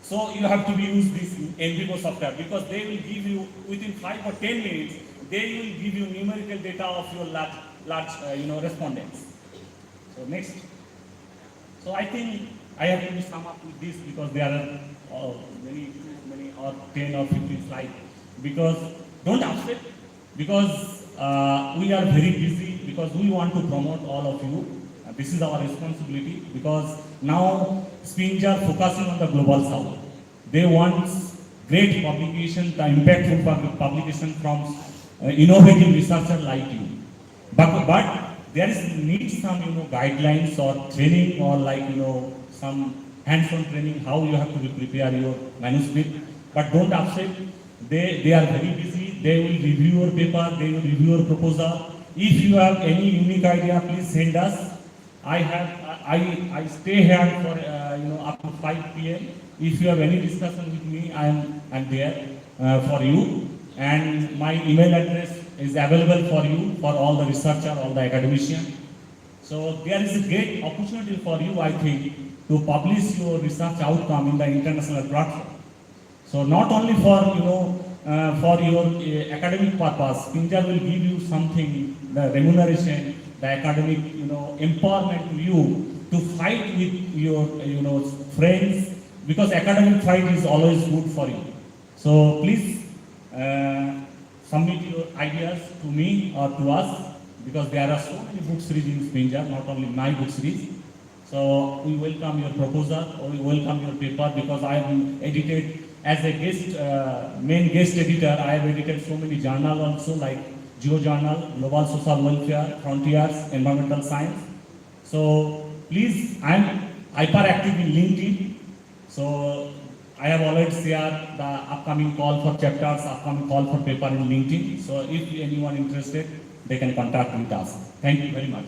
so you have to use this NVivo software because they will give you within 5 or 10 minutes. They will give you numerical data of your large respondents. So next. So I think I have to sum up with this because there are many or 10 or 15 slides. Because don't upset because we are very busy because we want to promote all of you. This is our responsibility because now Spinge are focusing on the global south. They want great publication, the impactful publication from innovative researcher like you. But there is need some guidelines or training or some hands-on training how you have to prepare your manuscript. But don't upset. They are very busy. They will review your paper. They will review your proposal. If you have any unique idea, please send us. I stay here for up to 5 p.m. If you have any discussion with me, I'm there for you. And my email address is available for you, for all the researcher, all the academician. So there is a great opportunity for you, I think, to publish your research outcome in the international platform. So not only for your academic purpose, Pinjar will give you something, the remuneration, the academic, empowerment to you to fight with your, friends, because academic fight is always good for you. So please submit your ideas to me or to us, because there are so many book series in Pinjar, not only my book series. So we welcome your proposal, or we welcome your paper, because I have edited as a guest, main guest editor. I have edited so many journals also, like Geo Journal, Global Social Welfare, Frontiers, Environmental Science. So please, I am hyperactive in LinkedIn. So I have already shared the upcoming call for chapters, upcoming call for paper in LinkedIn. So if anyone interested, they can contact with us. Thank you very much.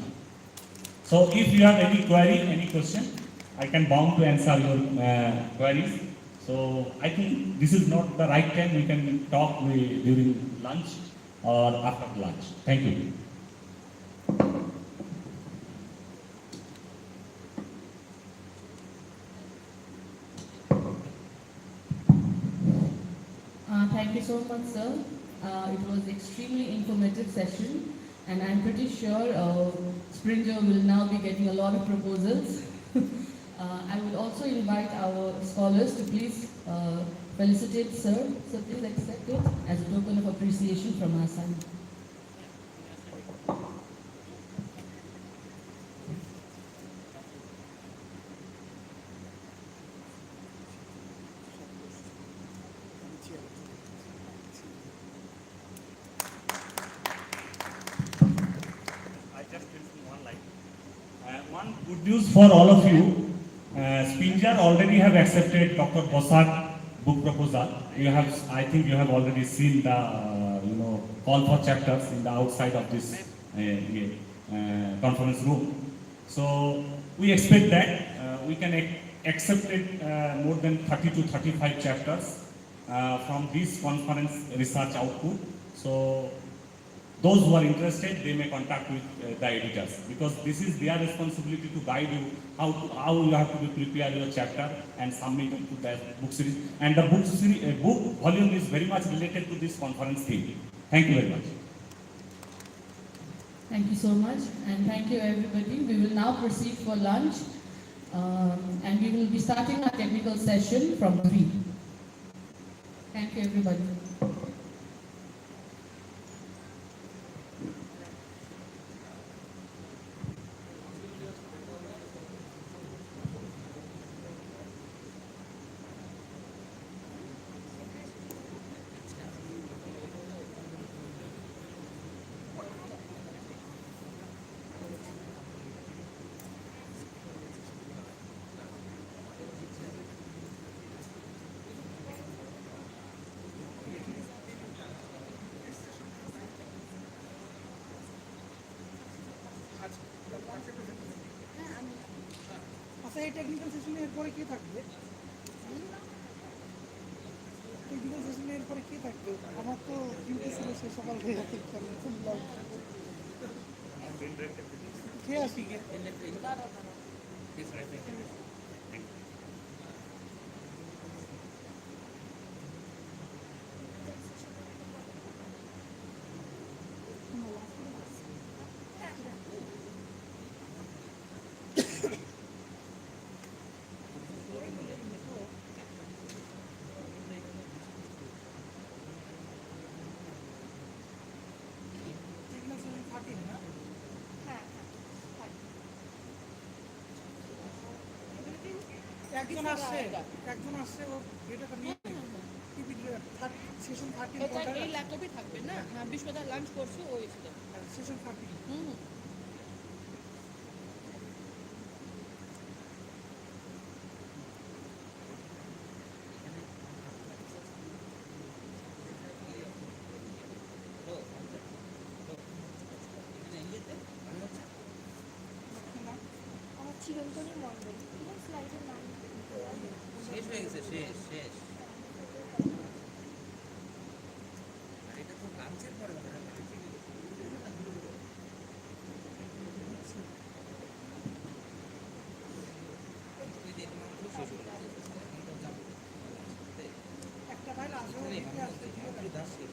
So if you have any query, any question, I can bound to answer your queries. So I think this is not the right time. We can talk during lunch or after lunch. Thank you. Thank you so much, sir. It was extremely informative session, and I'm pretty sure Springer will now be getting a lot of proposals. I would also invite our scholars to please felicitate sir. So please accept it as a token of appreciation from our side. One good news for all of you. Spinjar already have accepted Dr. Bosak book proposal. You have, I think you have already seen the call for chapters in the outside of this conference room. So we expect that we can accept it more than 30 to 35 chapters from this conference research output. So those who are interested, they may contact with the editors, because this is their responsibility to guide you how you have to prepare your chapter and submit it to the book series. And the book volume is very much related to this conference theme. Thank you very much. Thank you so much, and thank you everybody. We will now proceed for lunch, and we will be starting our technical session from 3. Thank you everybody. আচ্ছা এই technical সেশনের পরে কি থাকবে technical সেশনের পরে কি থাকবে আমার তো ডিউটি ছিল সে সকাল থেকে খুব লং খেয়ে আসি গিয়ে একজন আসছে ও এটা নিয়ে সেশন 13 এই ল্যাপটপে থাকবে না বিশ্ববিদ্যালয় লাঞ্চ করছে ওই সেশন 13 চিরন্তনী মন্ডল স্লাইডের নাম শেষ হয়ে গেছে শেষ আর এটা তো লাঞ্চের পরে একটা ভাই আসবে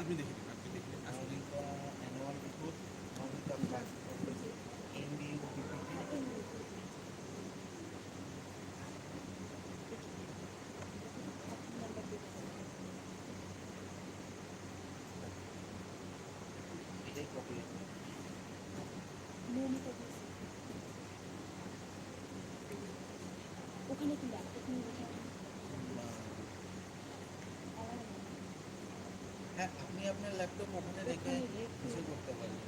আপনি দেখে নিন আসলে annual report Namita first MBU PPT এটাই কপি নিয়মিত দিয়েছি। ওখানে কি দেখ ওখানে দেখে হ্যাঁ আপনি আপনার ল্যাপটপ ওখানে রেখে কিছু করতে পারবেন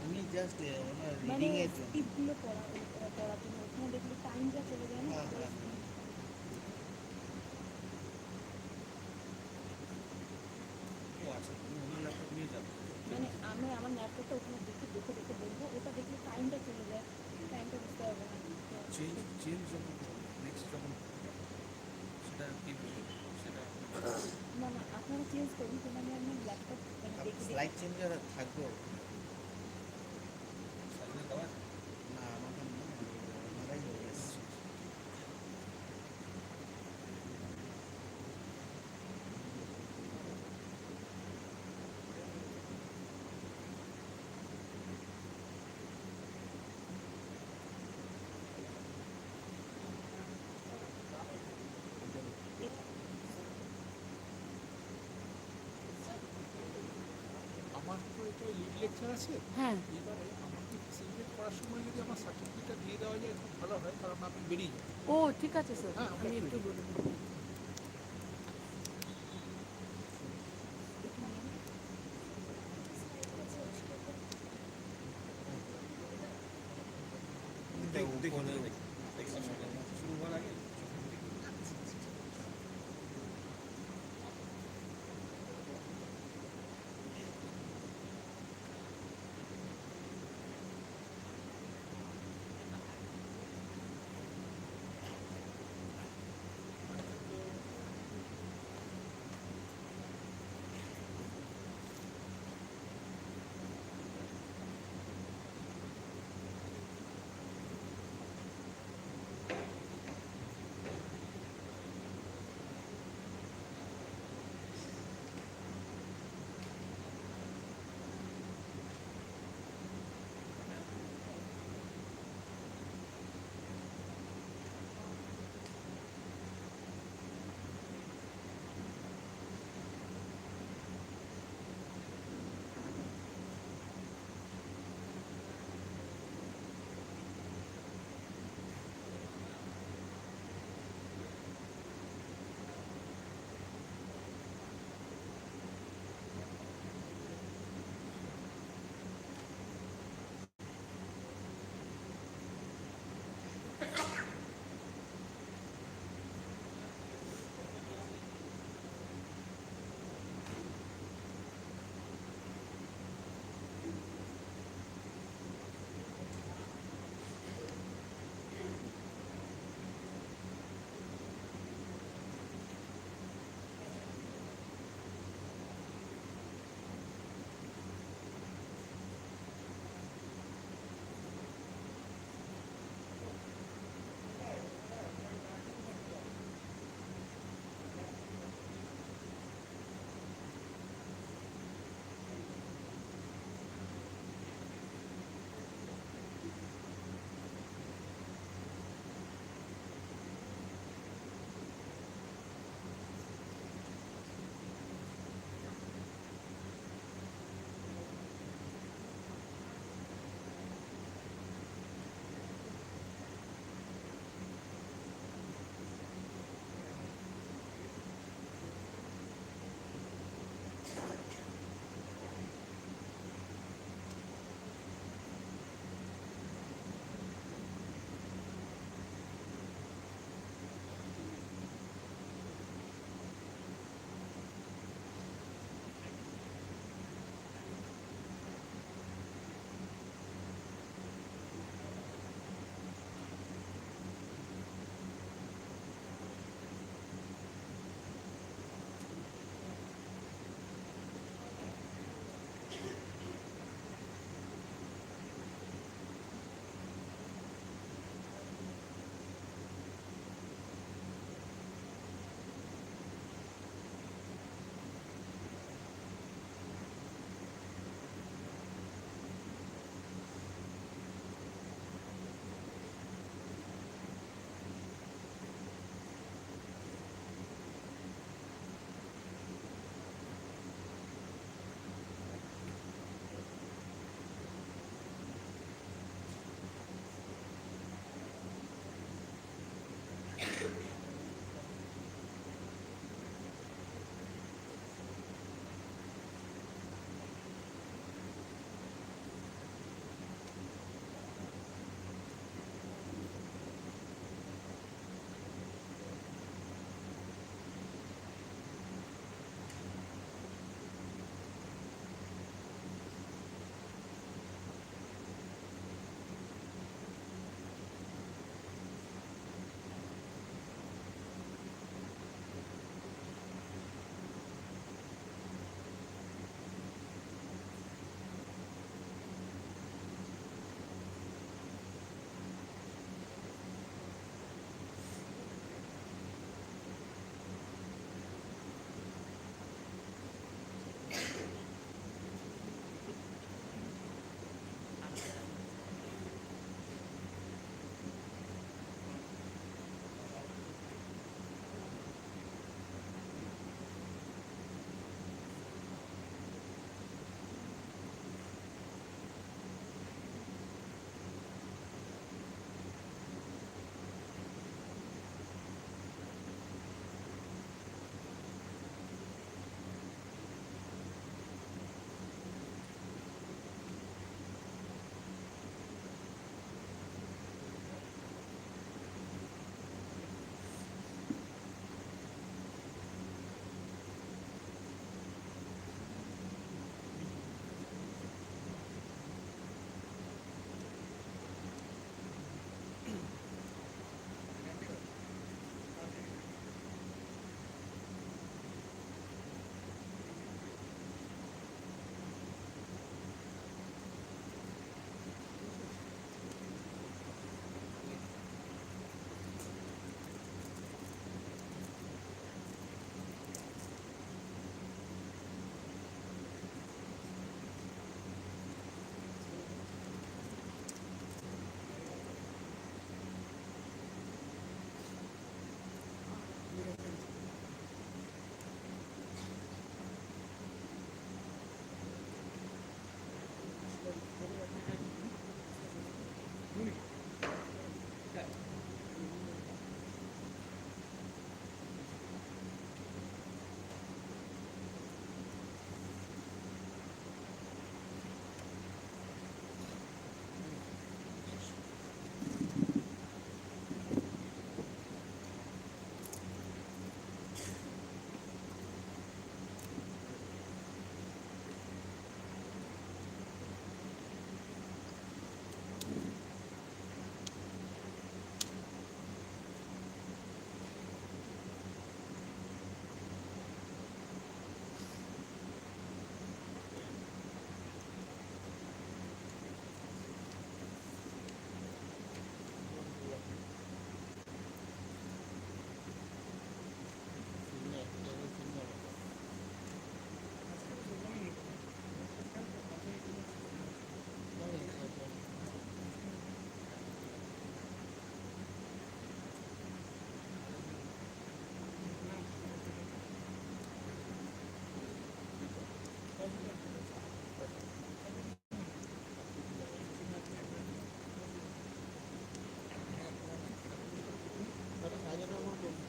আমি জাস্ট ওনার মানে রিডিং এর জন্য স্কিপগুলো পড়ার জন্য ওখানে দেখলে টাইমটা চলে যায় না। হ্যাঁ, হ্যাঁ। ও আচ্ছা তুমি ওনার ল্যাপটপ নিয়ে যাবে মানে আমি আমার ল্যাপটপটা ওখানে দেখে বলবো, ওটা দেখলে টাইমটা চলে যায়, টাইমটা বুঝতে পারবো না। চেঞ্জ যখন নেক্সট যখন সেটা কি বলবো সেটা না না আপনারা চেঞ্জ করুন, কিন্তু আমি আমার ল্যাপটপ মানে দেখে স্লাইড চেঞ্জার থাকবে সাইকেল দেওয়া আছে? না আমাদের না ওনারাই হয়ে গেছে আমার তো এটা লিড লেকচার আছে, হ্যাঁ এবারে আমাকে ফেসিলিটেট করার সময় যদি আমার সার্টিফিকেটটা দিয়ে দেওয়া যায় খুব ভালো হয়, কারণ আমি বেরিয়ে যাই। ও ঠিক আছে স্যার, হ্যাঁ, আমি একটু বলে দেবো। শুরু হওয়ার আগে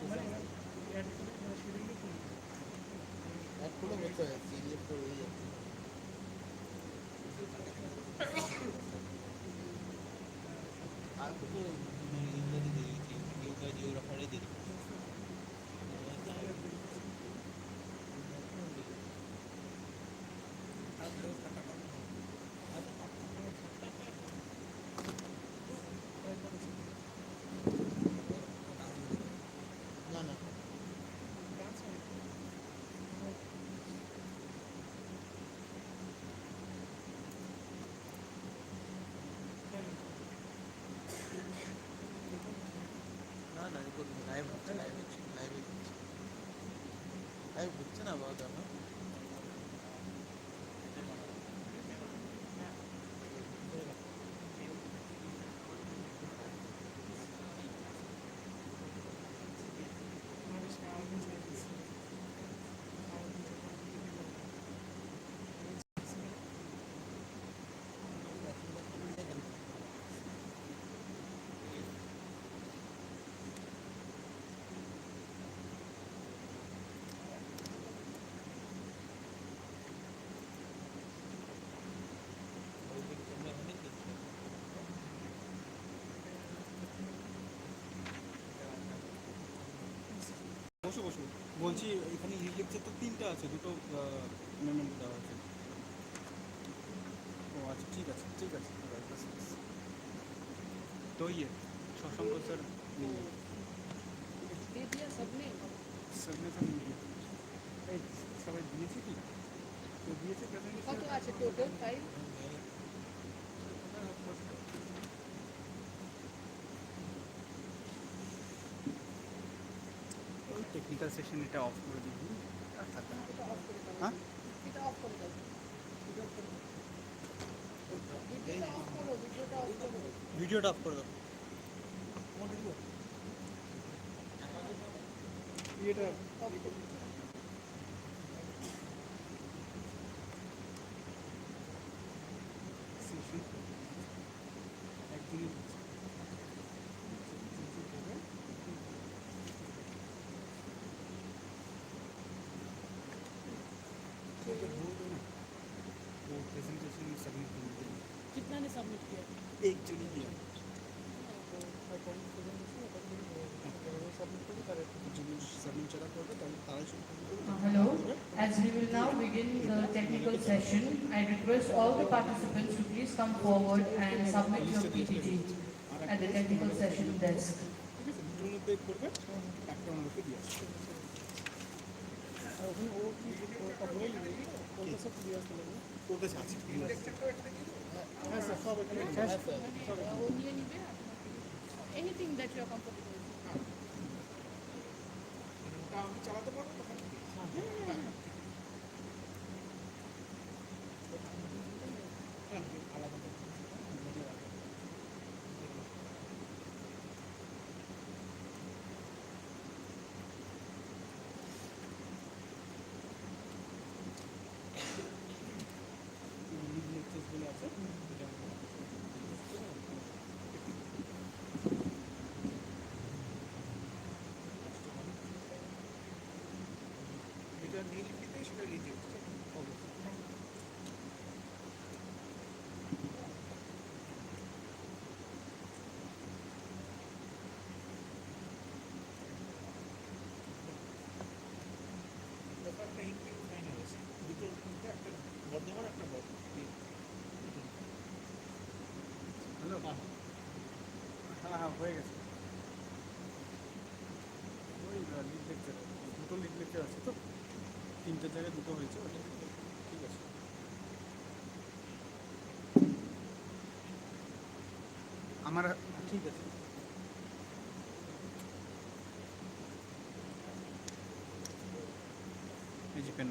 মানে অ্যাড করে শিডিউলে কি এক করে হতে হয় সিরিয়াল তো হয়ে যাচ্ছে আর তো ইংরেজি দিয়ে দিয়েছি ইয়োগা জিওগ্রাফারে দিয়ে দিচ্ছি না না না না লাইভ হচ্ছে লাইভ হচ্ছে না বাবা আমার বসো বসো বলছি এখানে ই লেকচার তো 3টা আছে, দুটো মেমেন্ট দেওয়া আছে। ও আচ্ছা ঠিক আছে তো শশাঙ্ক স্যার दे दिया सबने সাবমিশন এই সবাই দিয়েছে কি তো দিয়েছে প্রেজেন্টেশন কত আছে টোটাল ফাইল টেকনিক্যাল সেকশন এটা অফ করে দিবি আর থাকবে না। এটা অফ করে দাও হ্যাঁ এটা অফ করে দাও ভিডিওটা অফ করো ভিডিওটা অফ করে দাও এটা অফ করো সেকশন একদিন वो प्रेजेंटेशन सबमिट करने के लिए कितना ने सबमिट किया एक जन ही दिया सबमिट चला करবে তাহলে তারাই শুরু করবে। Hello. As we will now begin the technical session, I request all the participants to please come forward and submit your PPT at the technical session desk. ঠিক আছে দুটোর মধ্যে করবে একটা আমাকে দিয়ে আসবে। আর ওখানে ও কি ওটা বলে নেবে ওর কাছে কি দিয়ে আসতে লাগবে ওর কাছে আছে হ্যাঁ স্যার সব এখানে वो নিয়ে নিবে anything that you are comfortable আমি চালাতে পারবো তখন লেকচারসগুলো আছে এটা নিয়ে লিখতে সেটা লিখে অবশ্যই ব্যাপারটা একটু ফাইনাল আছে দুটোর মধ্যে একটা বর্ধমান একটা হ্যালো হ্যাঁ হয়ে গেছে ওই লিড লেকচার দুটো লিড লেকচার আছে তো 3টে জায়গায় দুটো হয়েছে ওটা ঠিক আছে আমার ঠিক আছে এই যে পেন